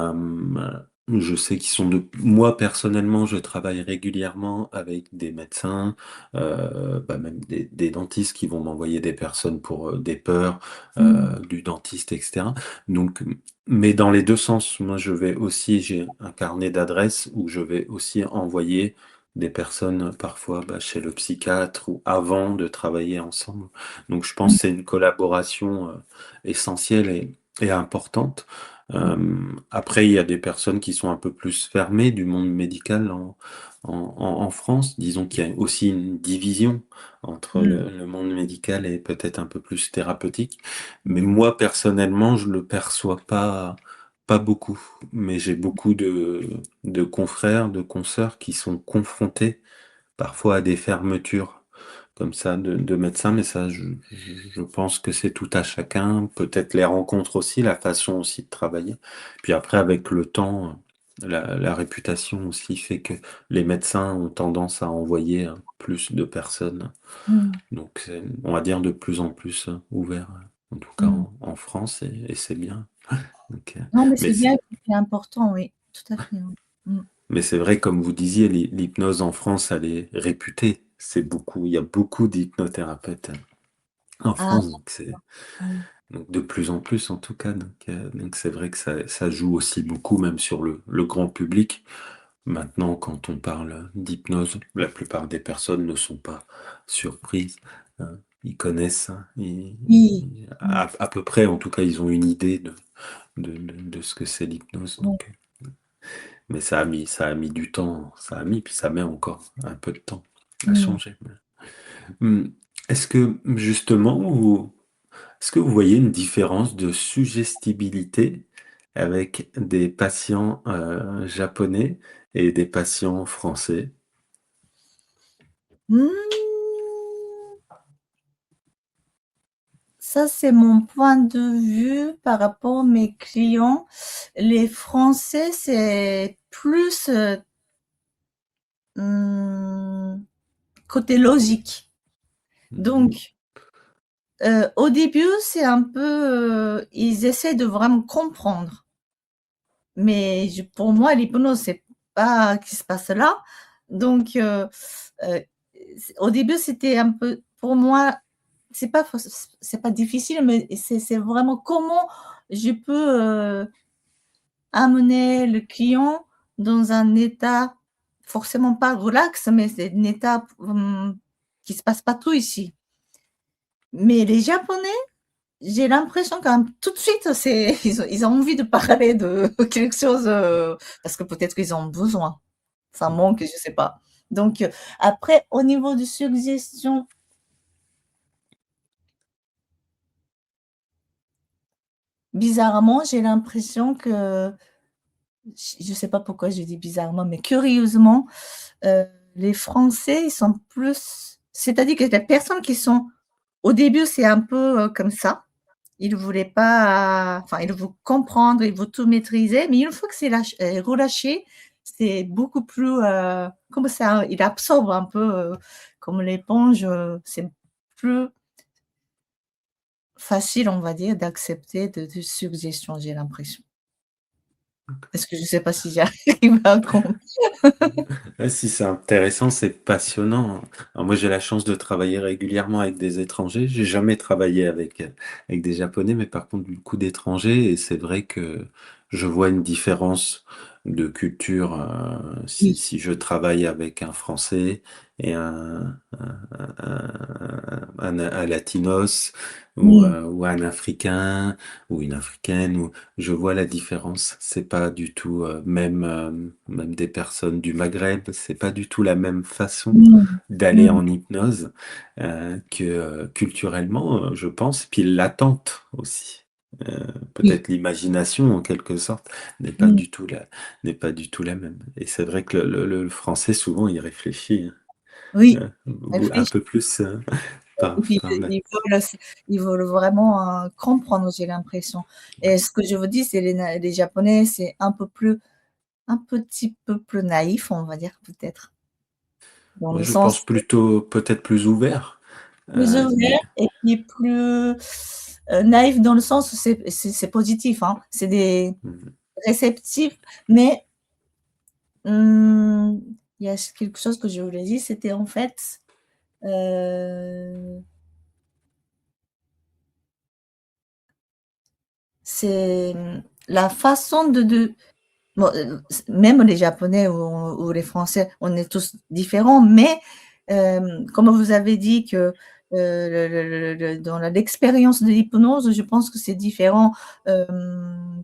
je sais qu'ils sont de. Moi, personnellement, je travaille régulièrement avec des médecins, bah, même des dentistes qui vont m'envoyer des personnes pour des peurs, Mm. du dentiste, etc. Donc, mais dans les deux sens, moi je vais aussi, j'ai un carnet d'adresses où je vais aussi envoyer des personnes parfois bah, chez le psychiatre ou avant de travailler ensemble. Donc je pense Mm. que c'est une collaboration essentielle et importante. Mm. Après, il y a des personnes qui sont un peu plus fermées du monde médical en France. Disons qu'il y a aussi une division entre Mm. le monde médical et peut-être un peu plus thérapeutique. Mais moi, personnellement, je le perçois pas beaucoup. Mais j'ai beaucoup de confrères, de consoeurs qui sont confrontés parfois à des fermetures comme ça de médecins. Mais ça, je pense que c'est tout à chacun. Peut-être les rencontres aussi, la façon aussi de travailler. Puis après, avec le temps, la réputation aussi fait que les médecins ont tendance à envoyer plus de personnes. Mm. Donc, c'est, on va dire de plus en plus ouvert, en tout cas Mm. en France, et c'est bien. Donc, Non, mais mais c'est bien, c'est important, oui, tout à fait. Oui. Mm. mais c'est vrai, comme vous disiez, l'hypnose en France, elle est réputée. C'est beaucoup, il y a beaucoup d'hypnothérapeutes en Ah, France, donc c'est oui. donc de plus en plus en tout cas. Donc c'est vrai que ça joue aussi beaucoup, même sur le grand public. Maintenant, quand on parle d'hypnose, la plupart des personnes ne sont pas surprises. Ils connaissent, hein, Oui. Mm. à peu près, en tout cas, ils ont une idée de ce que c'est l'hypnose. Oui. Donc, mais ça a mis du temps, ça a mis, puis ça met encore un peu de temps à Mm. changer. Hum, Est-ce que justement, est-ce que vous voyez une différence de suggestibilité avec des patients japonais et des patients français? Hmm, ça, c'est mon point de vue par rapport à mes clients. Les Français, c'est plus hmm, côté logique. Mhm. Donc, au début, c'est un peu, ils essaient de vraiment comprendre. Mais pour moi, l'hypnose, c'est pas ce qui se passe là. Donc, au début, c'était un peu, pour moi, c'est pas difficile, mais c'est vraiment comment je peux amener le client dans un état, forcément pas relax, mais c'est un état qui se passe pas tout ici. Mais les Japonais, j'ai l'impression quand même tout de suite, ils ont envie de parler de quelque chose, parce que peut-être qu'ils ont besoin. Ça manque, je sais pas. Donc, après, au niveau de suggestions, bizarrement, j'ai l'impression que, je sais pas pourquoi je dis bizarrement, mais curieusement, heu, les Français, ils sont plus, c'est-à-dire que les personnes qui sont au début, c'est un peu, comme ça. Ils voulaient pas, enfin, ils veulent comprendre, ils veulent tout maîtriser, mais une fois que c'est relâché, c'est beaucoup plus, comme ça, il absorbe un peu, comme l'éponge, c'est plus facile, on va dire, d'accepter de suggestions, j'ai l'impression. Parce que je sais pas si j'arrive à comprendre. Ouais, si c'est intéressant, c'est passionnant. Alors moi, j'ai la chance de travailler régulièrement avec des étrangers. J'ai jamais travaillé avec des Japonais, mais par contre, beaucoup d'étrangers. Et c'est vrai que je vois une différence de culture Oui, si je travaille avec un Français et un Latinos oui, ou un Africain ou une Africaine. Je vois la différence. C'est pas du tout même des personnes du Maghreb, c'est pas du tout la même façon mmh, d'aller mmh, en hypnose que culturellement, je pense. Puis l'attente aussi. oui, Peut-être l'imagination en quelque sorte n'est pas mmh, du tout la même. Et c'est vrai que le français souvent il réfléchit oui, un réfléchis. peu plus Et puis par là. ils veulent vraiment, comprendre, j'ai l'impression. Et ce que je vous dis, c'est les Japonais, c'est un petit peu plus naïf, on va dire, peut-être. Dans Moi, le je pense sens plutôt peut-être plus ouvert. plus Mais ouvert et puis plus, naïf dans le sens où c'est positif, hein. C'est des mmh, réceptifs, mais, mmh, il y a quelque chose que je voulais dire, c'était en fait, heu, c'est, la façon de bon, même les Japonais ou les Français, on est tous différents, mais comme vous avez dit que, dans l'expérience de l'hypnose, je pense que c'est différent.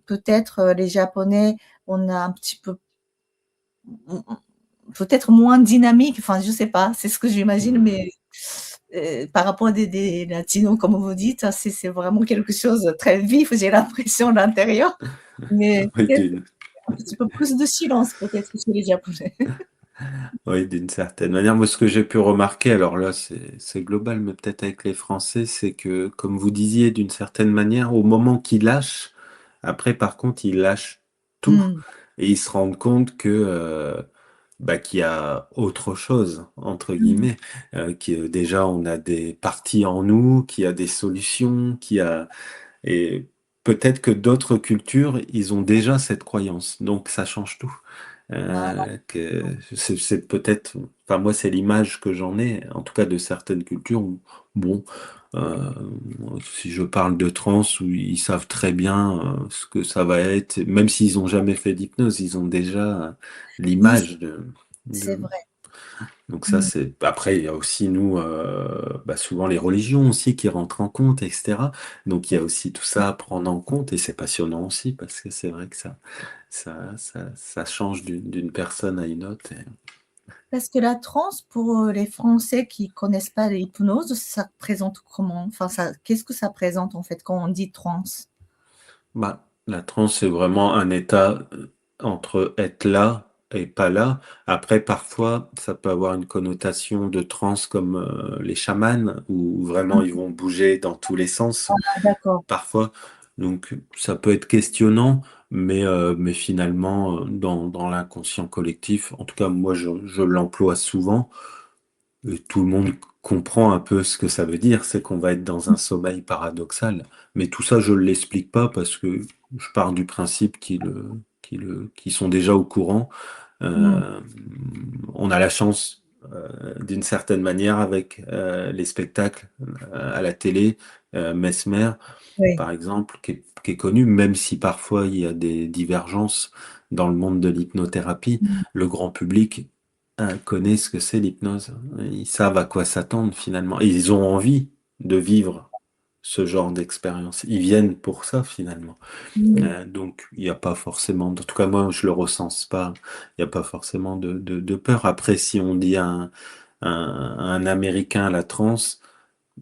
Peut-être, les Japonais, on a un petit peu, peut-être moins dynamique, enfin, je sais pas, c'est ce que j'imagine, mmh, mais par rapport à des latinos, comme vous dites, c'est vraiment quelque chose de très vif, j'ai l'impression, à l'intérieur, mais oui, peut-être un petit peu plus de silence peut-être chez les Japonais. oui, d'une certaine manière. Moi, ce que j'ai pu remarquer, alors là, c'est global, mais peut-être avec les Français, c'est que, comme vous disiez, d'une certaine manière, au moment qu'ils lâchent, après, par contre, ils lâchent tout Mmh. et ils se rendent compte que bah, qu'il y a autre chose, entre Mmh. guillemets, que déjà on a des parties en nous, qu'il y a des solutions, qu'il y a et peut-être que d'autres cultures, ils ont déjà cette croyance, donc ça change tout. Ah, Que c'est peut-être, enfin moi c'est l'image que j'en ai, en tout cas de certaines cultures où, bon, euh, si je parle de trans, où ils savent très bien ce que ça va être, même s'ils ont jamais fait d'hypnose, ils ont déjà oui, l'image c'est de, vrai. donc ça, Mmh. c'est. Après, il y a aussi nous, bah, souvent les religions aussi qui rentrent en compte, etc. Donc il y a aussi tout ça à prendre en compte et c'est passionnant aussi parce que c'est vrai que ça change d'une personne à une autre. Parce que la transe pour, les Français qui connaissent pas l'hypnose, ça représente comment? Enfin, ça, qu'est-ce que ça présente en fait quand on dit transe? Bah, la transe, c'est vraiment un état entre être là et pas là. Après, parfois, ça peut avoir une connotation de transe comme les chamans où vraiment ils Mmh. vont bouger dans tous les sens. Ah d'accord. Parfois. Donc ça peut être questionnant, mais finalement, dans l'inconscient collectif, en tout cas moi je l'emploie souvent, et tout le monde comprend un peu ce que ça veut dire, c'est qu'on va être dans un sommeil paradoxal. Mais tout ça, je ne l'explique pas parce que je pars du principe qu'ils sont déjà au courant. Mm. Euh, on a la chance, d'une certaine manière, avec les spectacles à la télé, Mesmer, Oui. par exemple, qui est connu, même si parfois il y a des divergences dans le monde de l'hypnothérapie, Mm. le grand public connaît ce que c'est l'hypnose. Ils savent à quoi s'attendre finalement. Et ils ont envie de vivre ce genre d'expérience. Ils viennent pour ça finalement. Mm. Donc il n'y a pas forcément, en tout cas moi je le ressens pas, il n'y a pas forcément de peur. Après, si on dit à un Américain à la transe,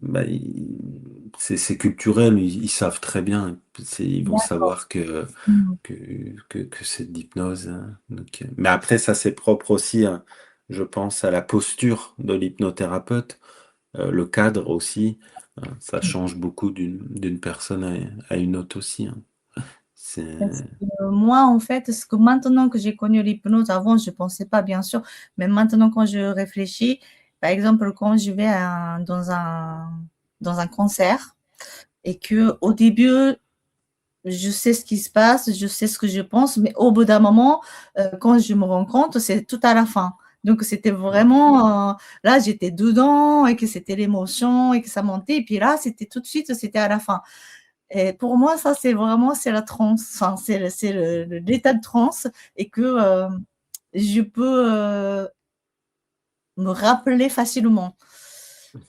bah, c'est culturel, ils savent très bien. Ils vont D'accord. savoir Mm. que c'est de l'hypnose, hein. Donc, mais après, ça c'est propre aussi, hein, je pense, à la posture de l'hypnothérapeute, le cadre aussi. Ça change beaucoup d'une personne à une autre aussi, hein. C'est... Parce que moi, en fait, ce que maintenant que j'ai connu l'hypnose, avant, je ne pensais pas, bien sûr, mais maintenant, quand je réfléchis, par exemple, quand je vais dans un concert et que au début, je sais ce qui se passe, je sais ce que je pense, mais au bout d'un moment, quand je me rends compte, c'est tout à la fin. Donc, c'était vraiment, là, j'étais dedans et que c'était l'émotion et que ça montait. Et puis là, c'était tout de suite, c'était à la fin. Et pour moi, ça, c'est vraiment, c'est la transe, enfin, l'état de transe et que je peux me rappeler facilement.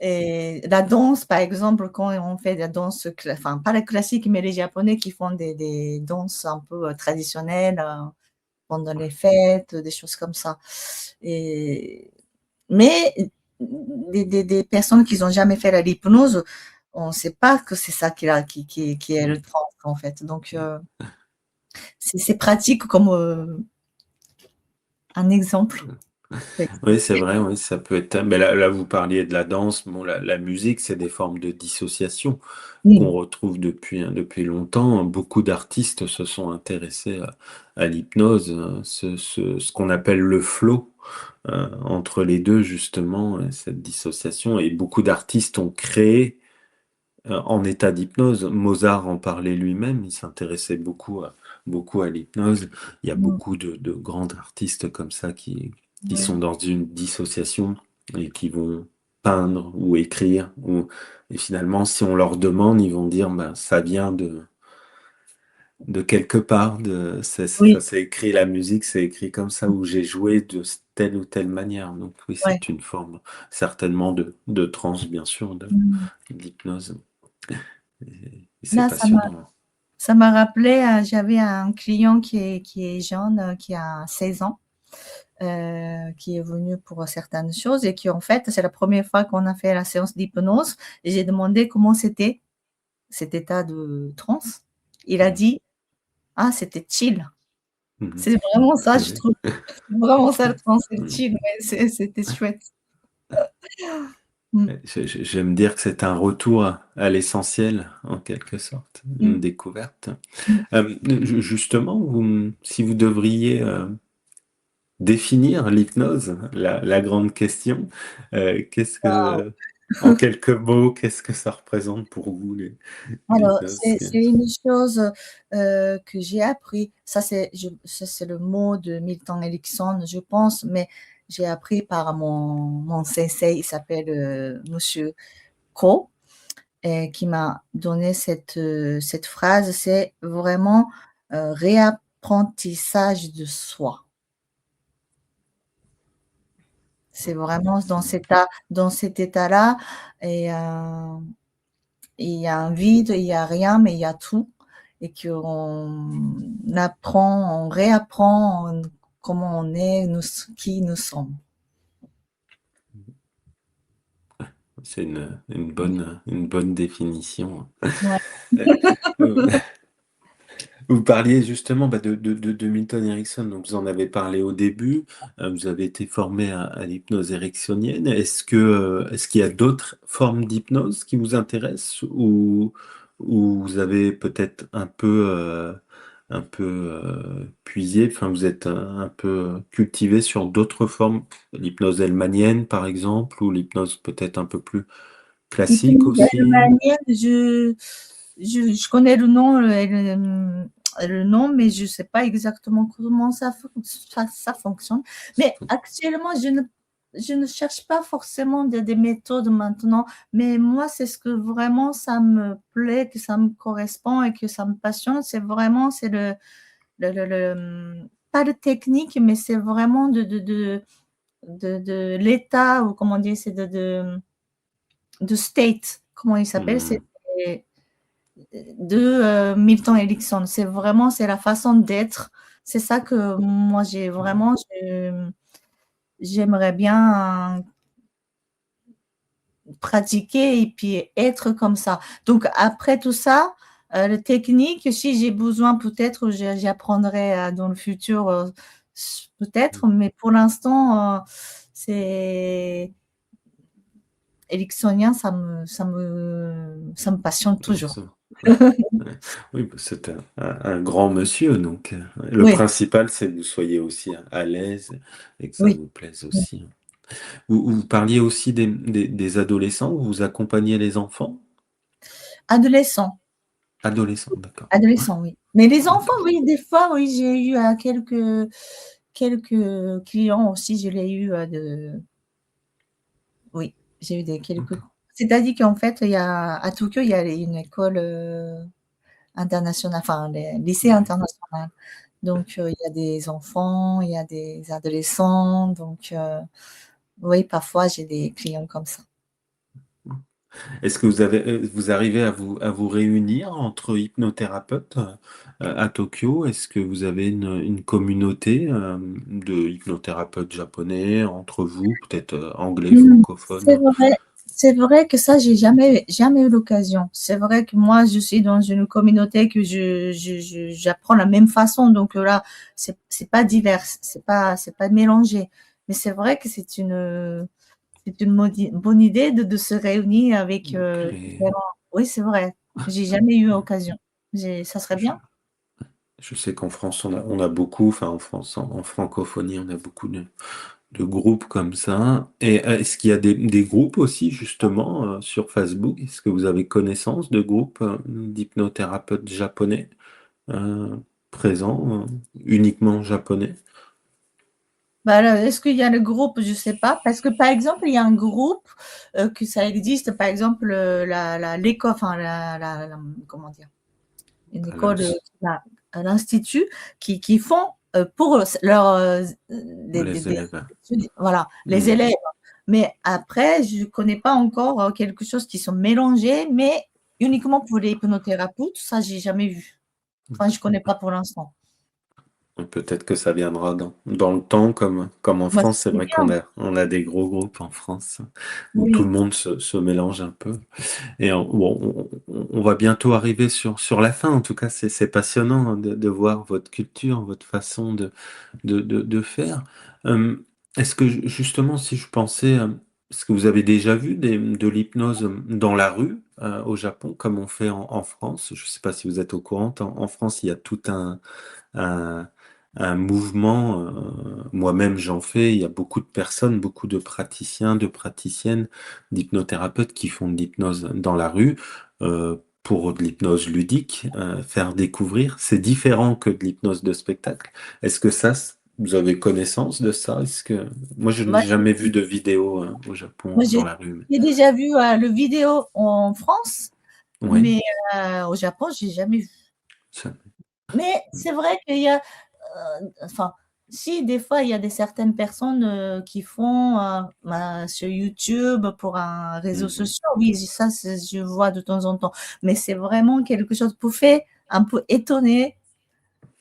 Et la danse, par exemple, quand on fait la danse, enfin, pas la classique, mais les Japonais qui font des danses un peu traditionnelles pendant les fêtes, des choses comme ça. Et, mais des personnes qui n'ont jamais fait l'hypnose, on ne sait pas que c'est ça qui est le trans, en fait. Donc, c'est pratique comme un exemple. Oui, c'est vrai, oui, ça peut être. Mais là, vous parliez de la danse. Bon, la musique, c'est des formes de dissociation qu'on Oui, retrouve depuis longtemps. Beaucoup d'artistes se sont intéressés à l'hypnose, ce qu'on appelle le flow, entre les deux, justement, cette dissociation. Et beaucoup d'artistes ont créé en état d'hypnose. Mozart en parlait lui-même, il s'intéressait beaucoup à l'hypnose. Il y a mm, beaucoup de grands artistes comme ça qui sont oui, dans une dissociation et qui vont peindre ou écrire. Et finalement, si on leur demande, ils vont dire, ben, ça vient de quelque part, ça oui, s'est écrit, la musique, c'est écrit comme ça, où j'ai joué de telle ou telle manière. Donc oui, ouais. c'est une forme certainement de transe, bien sûr, Mm. d'hypnose. Et c'est Là, passionnant. ça m'a rappelé, j'avais un client qui est jeune, qui a 16 ans, qui est venu pour certaines choses et qui, en fait, c'est la première fois qu'on a fait la séance d'hypnose et j'ai demandé comment c'était cet état de transe. Il a Mhm. dit: «Ah, c'était chill». Mhm. C'est vraiment ça, je Oui. trouve. C'est vraiment ça le transe, c'est Mhm. chill, ouais, c'était chouette. Mmh, J'aime dire que c'est un retour à l'essentiel, en quelque sorte, une mmh, découverte. mmh. Justement, si vous devriez définir l'hypnose, la grande question, qu'est-ce Waouh! que, en quelques mots, qu'est-ce que ça représente pour vous, Alors, l'hypnose? c'est une chose, que j'ai appris. Ça, c'est le mot de Milton Erickson, je pense, mais j'ai appris par mon sensei, il s'appelle, monsieur Ko, et qui m'a donné cette phrase, c'est vraiment, réapprentissage de soi. C'est vraiment dans cet état-là et il y a un vide, il y a rien, mais il y a tout et qu'on apprend, on réapprend comment on est, nous, qui nous sommes. C'est une bonne définition. Ouais. Euh, Vous parliez justement bah, de Milton Erickson, donc vous en avez parlé au début, vous avez été formé à l'hypnose ericksonienne. Est-ce qu'il y a d'autres formes d'hypnose qui vous intéressent ou vous avez peut-être un peu un peu puisé, enfin vous êtes un peu cultivé sur d'autres formes, l'hypnose hellmanienne par exemple, ou l'hypnose peut-être un peu plus classique Hypnose aussi. hellmanienne, je connais le nom, mais je ne sais pas exactement comment ça fonctionne. Mais actuellement, je ne cherche pas forcément des méthodes maintenant, mais moi, c'est ce que vraiment ça me plaît, que ça me correspond et que ça me passionne. C'est vraiment, c'est pas de technique, mais c'est vraiment de l'état, ou comment dire, c'est de state, comment il s'appelle, c'est Hmm. de Milton Erickson. C'est vraiment, c'est la façon d'être. C'est ça que moi, j'aimerais bien pratiquer et puis être comme ça. Donc, après tout ça, la technique, si j'ai besoin, peut-être, j'apprendrai dans le futur, peut-être, mais pour l'instant, c'est Ericksonien, ça me passionne toujours. Ça. Ouais. Oui, bah, c'est un grand monsieur, donc le Oui, principal, c'est que vous soyez aussi à l'aise et que ça oui. vous plaise aussi. Vous parliez aussi des adolescents, vous accompagnez les enfants? Adolescent. Adolescents, d'accord. Ouais, Adolescent, oui. Mais les enfants, d'accord. oui, des fois, oui, j'ai eu quelques clients aussi, je l'ai eu oui, j'ai eu quelques. D'accord. C'est-à-dire qu'en fait, à Tokyo, il y a une école internationale, enfin, les lycées Ouais. international. Donc, il y a des enfants, il y a des adolescents. Donc, oui, parfois, j'ai des clients comme ça. Est-ce que vous arrivez à vous réunir entre hypnothérapeutes à Tokyo? Est-ce que vous avez une communauté de hypnothérapeutes japonais entre vous, peut-être anglais, C'est francophone? vrai, c'est vrai que ça, j'ai jamais eu l'occasion. C'est vrai que moi, je suis dans une communauté que j'apprends la même façon. Donc là, c'est pas divers, c'est pas mélangé. Mais c'est vrai que c'est une bonne idée de se réunir avec Donc, différents. Oui, c'est vrai. J'ai jamais eu l'occasion. Ça serait je, bien. je sais qu'en France, on a beaucoup, enfin en France, en francophonie, on a beaucoup de groupes comme ça. Et est-ce qu'il y a des groupes aussi, justement, sur Facebook? Est-ce que vous avez connaissance de groupes d'hypnothérapeutes japonais euh, présents, uniquement japonais? Bah, alors, est-ce qu'il y a le groupe? Je sais pas. Parce que, par exemple, il y a un groupe que ça existe, par exemple, l'école, enfin, comment dire, une À école, à l'institut, qui font pour les élèves. voilà, les Hmm. élèves. Mais après, je connais pas encore quelque chose qui sont mélangés, mais uniquement pour les hypnothérapeutes. Ça, j'ai jamais vu. Enfin, je connais pas pour l'instant. Peut-être que ça viendra dans le temps, comme en Moi, France. C'est c'est vrai bien. on a des gros groupes en France où tout le Oui. monde se mélange un peu. Et bon, on va bientôt arriver sur la fin. En tout cas, c'est passionnant hein, de voir votre culture, votre façon de faire. Euh, Est-ce que justement, si je pensais, est-ce que vous avez déjà vu de l'hypnose dans la rue au Japon, comme on fait en France? Je ne sais pas si vous êtes au courant. En France, il y a tout un, un mouvement. Moi-même, j'en fais. Il y a beaucoup de personnes, beaucoup de praticiens, de praticiennes, d'hypnothérapeutes qui font de l'hypnose dans la rue. Pour de l'hypnose ludique, faire découvrir, c'est différent que de l'hypnose de spectacle. Est-ce que ça, vous avez connaissance de ça? Est-ce que moi, je n'ai Moi, jamais vu de vidéo au Japon moi, dans la rue. j'ai déjà vu le vidéo en France, Oui, mais au Japon, j'ai jamais vu. ça- Mais c'est vrai qu'il y a, enfin, si des fois il y a certaines personnes qui font sur YouTube pour un réseau Mhm. social, oui, ça, je vois de temps en temps. Mais c'est vraiment quelque chose pour faire un peu étonner.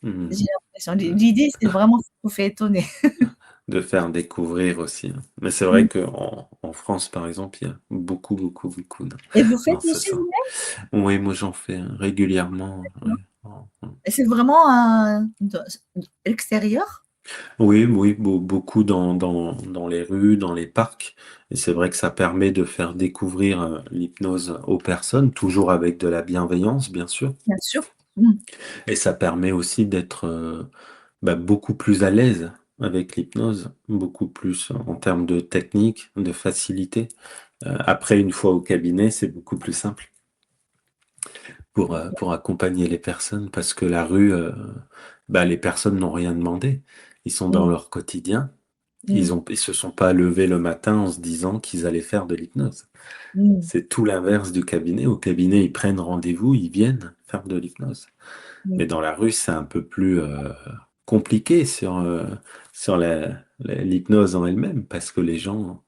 Mhm. J'ai l'impression. L'idée, c'est vraiment pour faire étonner. De faire découvrir aussi, hein. Mais c'est vrai qu'en France, par exemple, il y a beaucoup, beaucoup, beaucoup Et vous faites dans ce aussi sens. vous-même? Oui, moi j'en fais régulièrement. Ouais. Et c'est vraiment extérieur? Oui, oui, beaucoup dans les rues, dans les parcs. Et c'est vrai que ça permet de faire découvrir l'hypnose aux personnes, toujours avec de la bienveillance, bien sûr. Bien sûr. Mmh. Et ça permet aussi d'être beaucoup plus à l'aise avec l'hypnose, beaucoup plus en termes de technique, de facilité. Après, une fois au cabinet, c'est beaucoup plus simple pour accompagner les personnes parce que la rue, les personnes n'ont rien demandé. Ils sont dans Mmh. leur quotidien. Mmh. Ils se sont pas levés le matin en se disant qu'ils allaient faire de l'hypnose. Mmh. C'est tout l'inverse du cabinet. Au cabinet, ils prennent rendez-vous, ils viennent faire de l'hypnose. Mmh. Mais dans la rue, c'est un peu plus compliqué sur l'hypnose en elle-même parce que les gens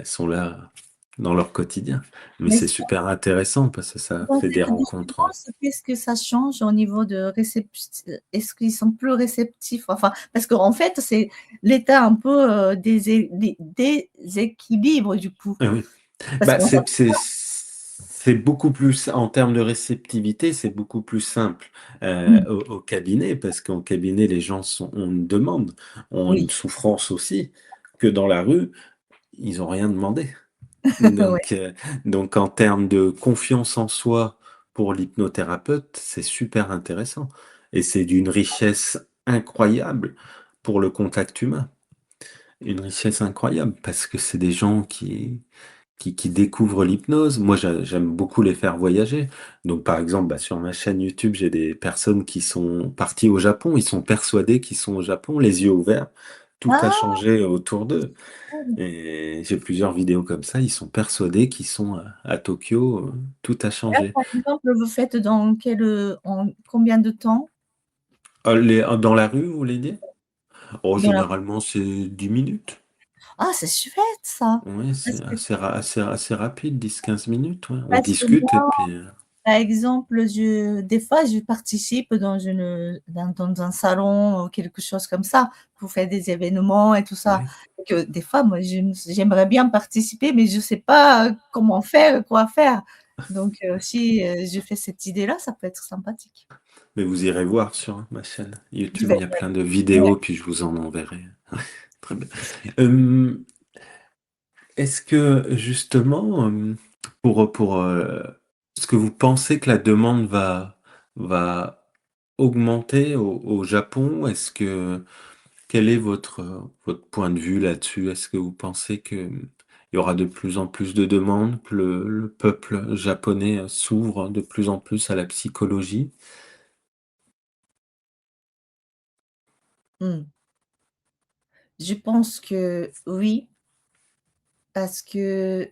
sont là dans leur quotidien. Mais Mais c'est super intéressant parce que ça dans fait des cette rencontres. différence, qu'est-ce que ça change au niveau de est-ce qu'ils sont plus réceptifs? Enfin, parce qu'en fait, c'est l'état un peu, déséquilibre du coup. Ah oui. Parce Bah, qu'on va c'est beaucoup plus, en termes de réceptivité, c'est beaucoup plus simple mmh, au cabinet, parce qu'en cabinet, les gens ont une demande, ont une oui, souffrance aussi, que dans la rue, ils ont rien demandé. ouais. Donc, euh, donc en termes de confiance en soi pour l'hypnothérapeute, c'est super intéressant. Et c'est d'une richesse incroyable pour le contact humain. Une richesse incroyable, parce que c'est des gens qui découvrent l'hypnose. Moi, j'aime beaucoup les faire voyager. Donc, par exemple, sur ma chaîne YouTube, j'ai des personnes qui sont parties au Japon. Ils sont persuadés qu'ils sont au Japon, les yeux ouverts. Tout a Ah! changé autour d'eux. Cool. Et j'ai plusieurs vidéos comme ça. Ils sont persuadés qu'ils sont à Tokyo. Tout a Là, changé. par exemple, vous faites dans quel, en combien de temps? Dans la rue, vous voulez dire? Oh, Dans la généralement, c'est 10 minutes. Ah, c'est chouette ça! Oui, Parce c'est que assez rapide, 10-15 minutes. Ouais. On parce que discute et moi, puis... par exemple, des fois, je participe dans un salon ou quelque chose comme ça, pour faire des événements et tout ça. oui. Et que des fois, moi, j'aimerais bien participer, mais je sais pas comment faire, quoi faire. Donc, si je fais cette idée-là, ça peut être sympathique. Mais vous irez voir sur ma chaîne Je YouTube, vais il y a plein de ouais. vidéos, puis je vous en enverrai. Très bien. Euh, Est-ce que justement, est-ce que vous pensez que la demande va augmenter au Japon? Quel est votre point de vue là-dessus? Est-ce que vous pensez qu'il y aura de plus en plus de demandes, que le peuple japonais s'ouvre de plus en plus à la psychologie? Mmh. Je pense que oui, parce que,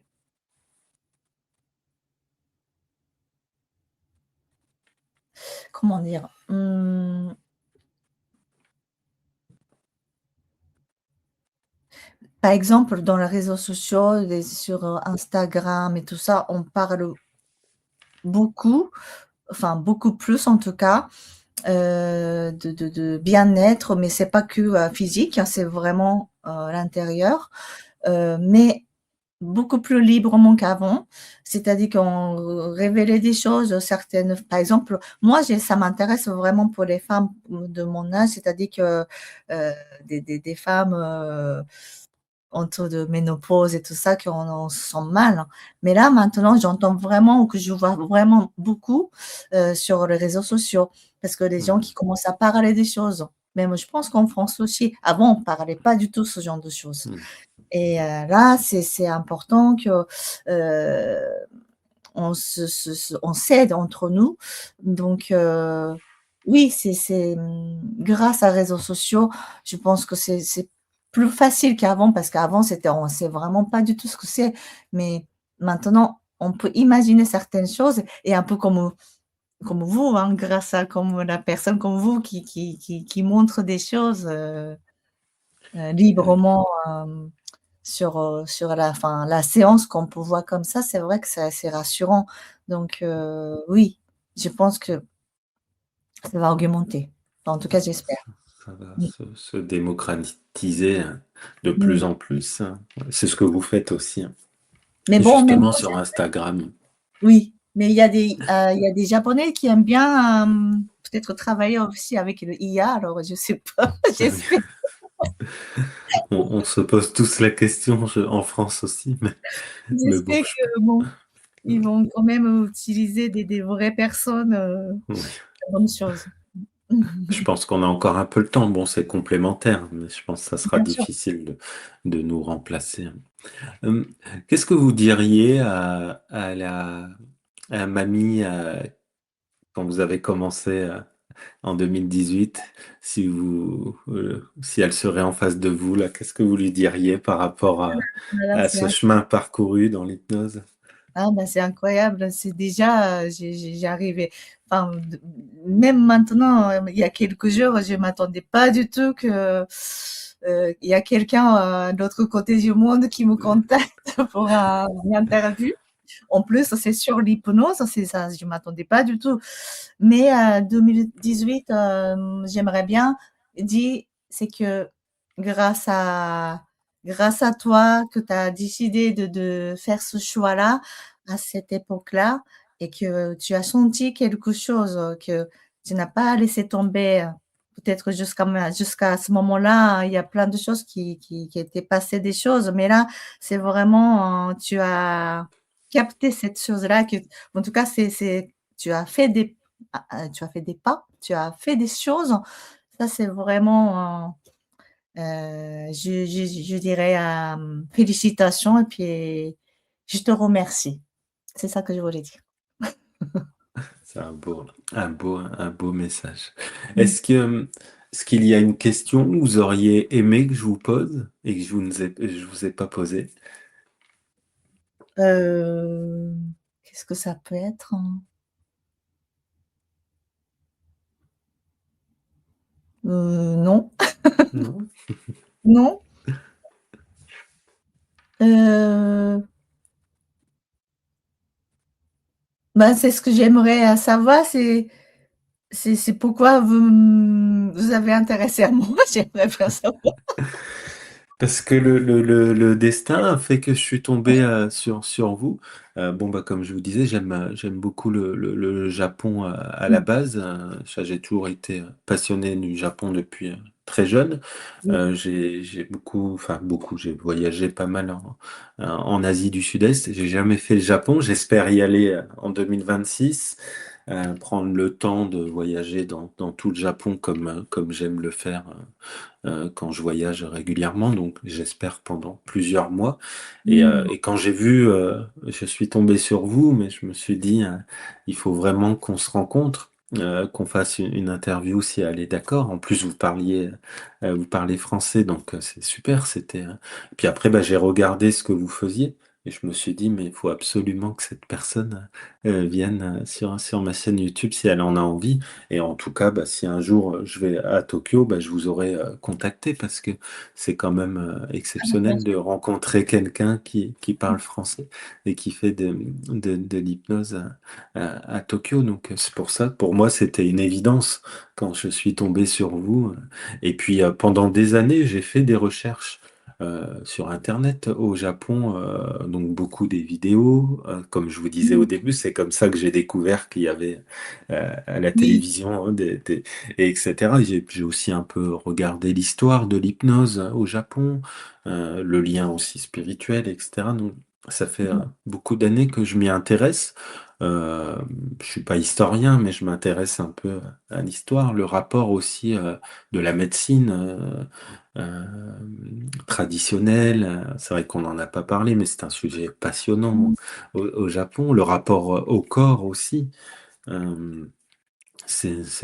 comment dire? Par exemple, dans les réseaux sociaux, sur, Instagram et tout ça, on parle beaucoup, enfin beaucoup plus en tout cas, de bien-être, mais c'est pas que, physique, hein, c'est vraiment, l'intérieur, mais beaucoup plus librement qu'avant. C'est-à-dire qu'on révélait des choses, certaines par exemple, moi ça m'intéresse vraiment pour les femmes de mon âge, c'est-à-dire que, des femmes, autour de ménopause et tout ça, qu'on se sent mal, hein. Mais là, maintenant, j'entends vraiment ou que je vois vraiment beaucoup, sur les réseaux sociaux, parce que les gens qui Mhm. commencent à parler des choses. Même je pense qu'en France aussi. Avant, on parlait pas du tout ce genre de choses Mhm. et là, c'est important que, heu, on s'aide entre nous. Donc oui, grâce à réseaux sociaux, je pense que c'est plus facile qu'avant parce qu'avant, on sait vraiment pas du tout ce que c'est. Mais maintenant, on peut imaginer certaines choses et un peu comme vous, hein, grâce à comme la personne comme vous qui montre des choses, Oui. librement, sur la séance qu'on peut voir comme ça, c'est vrai que c'est assez rassurant. Donc oui, je pense que ça va augmenter. Enfin, en tout cas, j'espère. Ça va Mmh. se démocratiser de plus Mmh. en plus, hein. C'est ce que vous faites aussi, hein. Mais bon, même Justement moi, sur Instagram. oui, mais il y a des Japonais qui aiment bien, peut-être travailler aussi avec le IA, alors je sais pas, j'espère On se pose tous la question en France aussi, mais bon, j'espère que bon, ils vont quand même utiliser des vraies personnes, oui. bonne chose. Je pense qu'on a encore un peu le temps. Bon, c'est complémentaire, mais je pense que ça sera Bien sûr. difficile de nous remplacer. Hum, Qu'est-ce que vous diriez à mamie quand vous avez commencé en 2018, si elle serait en face de vous, là, qu'est-ce que vous lui diriez par rapport Voilà, à ce chemin parcouru dans l'hypnose? ah bah, c'est incroyable, c'est déjà, j'ai arrivé enfin, même maintenant, il y a quelques jours, je m'attendais pas du tout que, il y a quelqu'un, de l'autre côté du monde qui me contacte pour une interview. En plus, c'est sur l'hypnose, c'est ça, je m'attendais pas du tout. Mais 2018, j'aimerais bien dire, c'est que grâce à, grâce à toi que tu as décidé de faire ce choix-là à cette époque-là et que tu as senti quelque chose que tu n'as pas laissé tomber. Peut-être jusqu'à ce moment-là, il y a plein de choses qui étaient passées des choses, mais là, c'est vraiment, tu as capté cette chose-là que, en tout cas, tu as fait tu as fait des pas, tu as fait des choses. Ça, c'est vraiment, je dirais, félicitations et puis je te remercie. C'est ça que je voulais dire. C'est un beau message. Mmh. Est-ce qu'il y a une question que vous auriez aimé que je vous pose et que je vous ai pas posée? Heu, Qu'est-ce que ça peut être, hein? Non, Non? non. Heu, Bah, c'est ce que j'aimerais, savoir, c'est pourquoi vous avez intéressé à moi? J'aimerais bien savoir. Parce que le destin a fait que je suis tombé sur vous. Bon, bah, comme je vous disais, j'aime beaucoup le Japon à la Mmh, base. J'ai toujours été passionné du Japon depuis très jeune. oui, J'ai beaucoup, j'ai voyagé pas mal en Asie du Sud-Est. J'ai jamais fait le Japon. J'espère y aller en 2026. Prendre le temps de voyager dans tout le Japon comme j'aime le faire quand je voyage régulièrement, donc j'espère pendant plusieurs mois. mmh, Et quand j'ai vu, je suis tombé sur vous, mais je me suis dit, il faut vraiment qu'on se rencontre, qu'on fasse une interview si elle est d'accord. En plus, vous parlez français, donc c'est super. Puis après, bah, j'ai regardé ce que vous faisiez. Et je me suis dit, mais il faut absolument que cette personne vienne sur ma chaîne YouTube si elle en a envie. Et en tout cas, bah, si un jour je vais à Tokyo, bah, je vous aurai contacté parce que c'est quand même bien exceptionnel de sûr. rencontrer quelqu'un qui parle français et qui fait de l'hypnose à Tokyo. Donc c'est pour ça, pour moi, c'était une évidence quand je suis tombé sur vous. Et puis pendant des années, j'ai fait des recherches. Sur Internet au Japon, donc beaucoup des vidéos, comme je vous disais au Mmh, début, c'est comme ça que j'ai découvert qu'il y avait à la oui, télévision, hein, et etc. J'ai aussi un peu regardé l'histoire de l'hypnose au Japon, le lien aussi spirituel, etc. Donc, ça fait mmh, beaucoup d'années que je m'y intéresse. Je suis pas historien, mais je m'intéresse un peu à l'histoire, le rapport aussi de la médecine traditionnelle. C'est vrai qu'on n'en a pas parlé, mais c'est un sujet passionnant mmh, au Japon. Le rapport au corps aussi. Euh,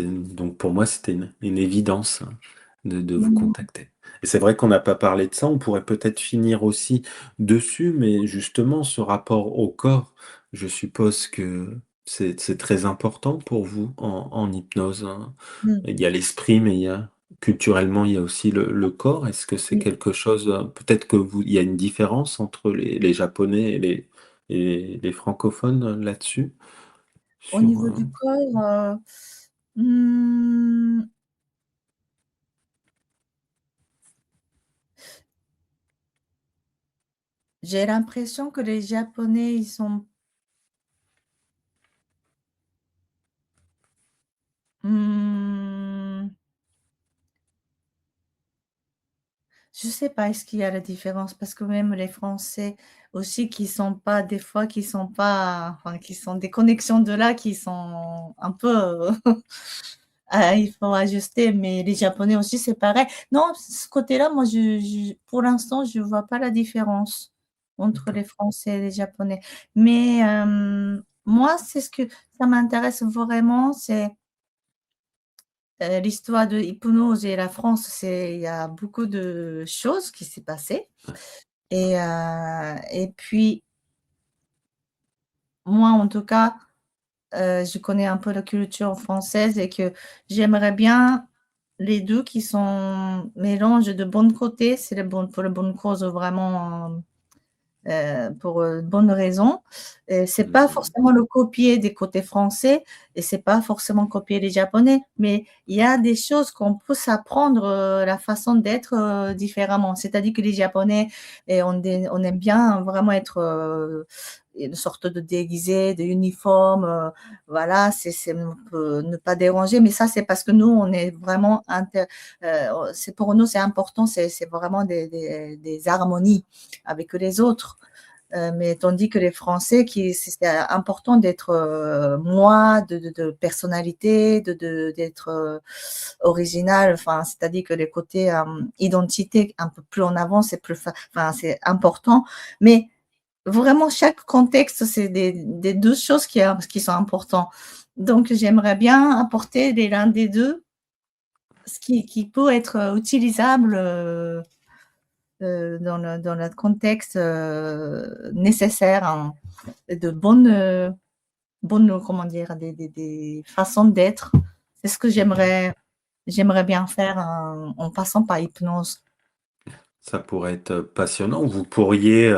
donc pour moi, c'était une évidence de vous mmh, contacter. Et c'est vrai qu'on n'a pas parlé de ça, on pourrait peut-être finir aussi dessus, mais justement, ce rapport au corps, je suppose que c'est très important pour vous en hypnose, hein. mmh, Il y a l'esprit, mais culturellement, il y a aussi le corps. Est-ce que c'est oui. quelque chose, peut-être il y a une différence entre les Japonais et les francophones là-dessus? Au Sur, niveau du corps, mmh, j'ai l'impression que les Japonais, ils sont, mmh, Je sais pas, est-ce qu'il y a la différence? Parce que même les Français aussi qui sont pas des fois qui sont pas enfin qui sont des connexions de là qui sont un peu, il faut ajuster, mais les Japonais aussi c'est pareil. Non, ce côté-là, moi je pour l'instant, je vois pas la différence entre D'accord. les Français et les Japonais. Mais, moi, c'est ce que ça m'intéresse vraiment, c'est, l'histoire de l'hypnose et la France, c'est il y a beaucoup de choses qui s'est passé. Et puis, moi, en tout cas, je connais un peu la culture française et que j'aimerais bien les 2 qui sont mélange de bon côté, c'est le bon pour la bonne cause vraiment, pour, bonnes raisons. C'est pas Mmh. forcément le copier des côtés français et c'est pas forcément copier les japonais, mais il y a des choses qu'on peut s'apprendre, la façon d'être, différemment. C'est-à-dire que les japonais et on aime bien vraiment être, une sorte de déguisé, de uniforme, voilà, c'est on peut ne pas déranger, mais ça, c'est parce que nous, on est vraiment c'est pour nous, c'est important, c'est vraiment des harmonies avec les autres. Mais tandis que les Français, c'est important d'être moi, de personnalité, d'être original. Enfin, c'est-à-dire que les côtés identité un peu plus en avant, c'est plus, enfin, c'est important. Mais vraiment, chaque contexte, c'est des deux choses qui sont importantes. Donc, j'aimerais bien apporter l'un des deux, ce qui peut être utilisable. Dans le contexte nécessaire, hein, de bonnes, comment dire, des façons d'être. C'est ce que j'aimerais bien faire en passant par hypnose. Ça pourrait être passionnant. Vous pourriez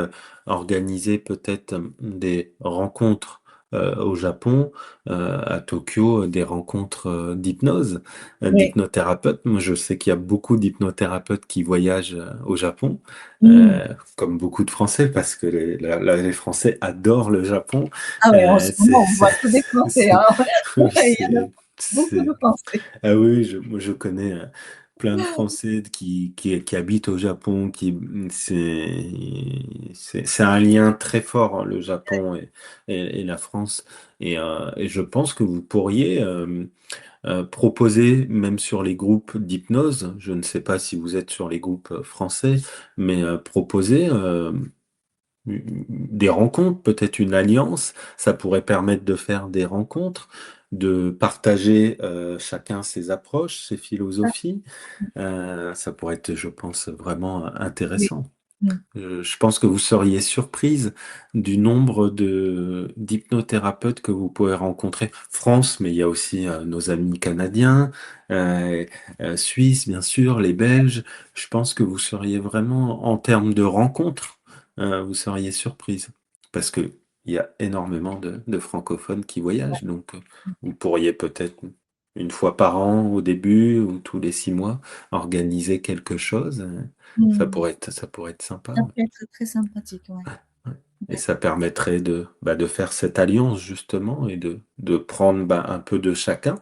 organiser peut-être des rencontres au Japon, à Tokyo, des rencontres d'hypnose, Oui. d'hypnothérapeutes. Moi, je sais qu'il y a beaucoup d'hypnothérapeutes qui voyagent au Japon, Mmh. comme beaucoup de Français, parce que les Français adorent le Japon. Ah ouais, en ce C'est, moment, on voit que des Français, c'est, hein. Il y en a beaucoup c'est, de Français. ah oui, moi je connais plein de Français qui habitent au Japon, c'est un lien très fort, hein, le Japon et la France. Et je pense que vous pourriez proposer, même sur les groupes d'hypnose, je ne sais pas si vous êtes sur les groupes français, mais proposer des rencontres, peut-être une alliance. Ça pourrait permettre de faire des rencontres, de partager chacun ses approches, ses philosophies. Ça pourrait être, je pense, vraiment Oui. intéressant. Mmh. Je pense que vous seriez surprise du nombre de d'hypnothérapeutes que vous pouvez rencontrer. France, mais il y a aussi nos amis canadiens, euh, Suisses, bien sûr, les Belges. Je pense que vous seriez vraiment, en termes de rencontres, vous seriez surprise. Parce que il y a énormément de francophones qui voyagent. Donc, vous pourriez peut-être une fois par an au début ou tous les 6 mois organiser quelque chose. Mmh. Ça pourrait être sympa. Ça Ouais. peut être très sympathique, ouais. Ouais. Et Ouais. ça permettrait de faire cette alliance justement et de prendre un peu de chacun,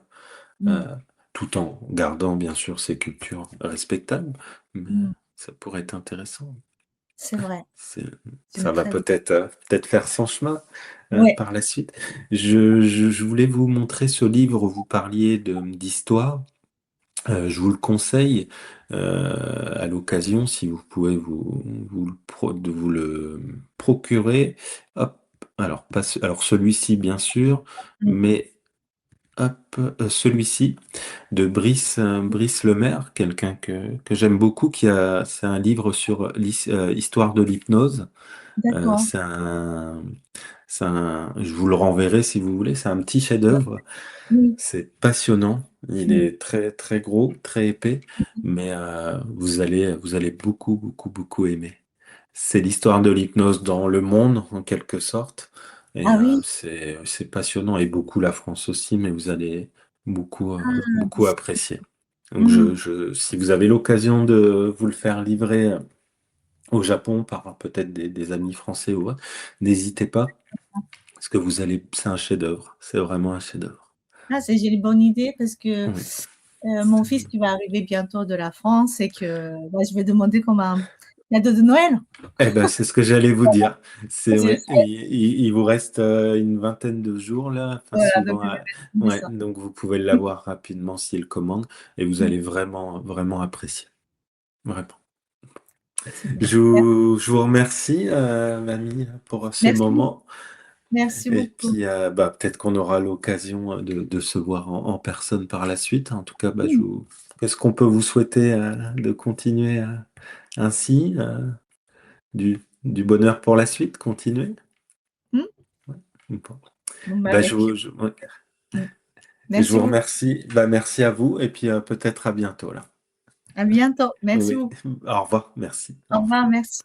Mmh. euh, tout en gardant bien sûr ses cultures respectables. Mais Mmh. ça pourrait être intéressant. C'est vrai, C'est- c'est une Ça va très bonne. peut-être faire son chemin Ouais. par la suite. Je voulais vous montrer ce livre où vous parliez d'histoire. Je vous le conseille à l'occasion, si vous pouvez de vous le procurer. Hop, alors, alors celui-ci, bien sûr, Mmh. mais hop, celui-ci de Brice Lemaire, quelqu'un que j'aime beaucoup, c'est un livre sur l'histoire de l'hypnose. Euh, D'accord. c'est un, je vous le renverrai si vous voulez, c'est un petit chef-d'œuvre. Oui. C'est passionnant. Il Mmh. est très très gros, très épais, mais vous allez beaucoup beaucoup beaucoup aimer. C'est l'histoire de l'hypnose dans le monde en quelque sorte, et Ah oui? c'est passionnant et beaucoup la France aussi, mais vous allez Ah, beaucoup apprécier. Donc mmh. si vous avez l'occasion de vous le faire livrer au Japon par peut-être des amis français ou autre, n'hésitez pas, parce que c'est un chef-d'œuvre. C'est vraiment un chef-d'œuvre. Ah, c'est j'ai une bonne idée parce que Oui. Mon fils qui va arriver bientôt de la France et que bah, je vais demander comme un cadeau de Noël. Eh ben, c'est ce que j'allais vous dire. C'est C'est ouais, ça. il vous reste une vingtaine de jours là, enfin Voilà, donc souvent, je vais demander ouais, ça. donc vous pouvez l'avoir rapidement s'il commande et vous Mm. allez vraiment, vraiment apprécier. Vraiment. Super. Je vous remercie, mamie, pour ce Merci beaucoup. moment. Merci Et beaucoup. puis, bah, peut-être qu'on aura l'occasion de se voir en personne par la suite. En tout cas, bah, Mm. qu'est-ce qu'on peut vous souhaiter de continuer ainsi, du bonheur pour la suite, continuer. Mm. Ouais. Bon. Bon, bah, Bah, avec. ouais. Mm. Je Merci vous beaucoup. remercie. Bah, merci à vous et puis peut-être à bientôt là. À bientôt. Merci Oui. beaucoup. Au revoir. Merci. Au Au revoir. revoir. Merci.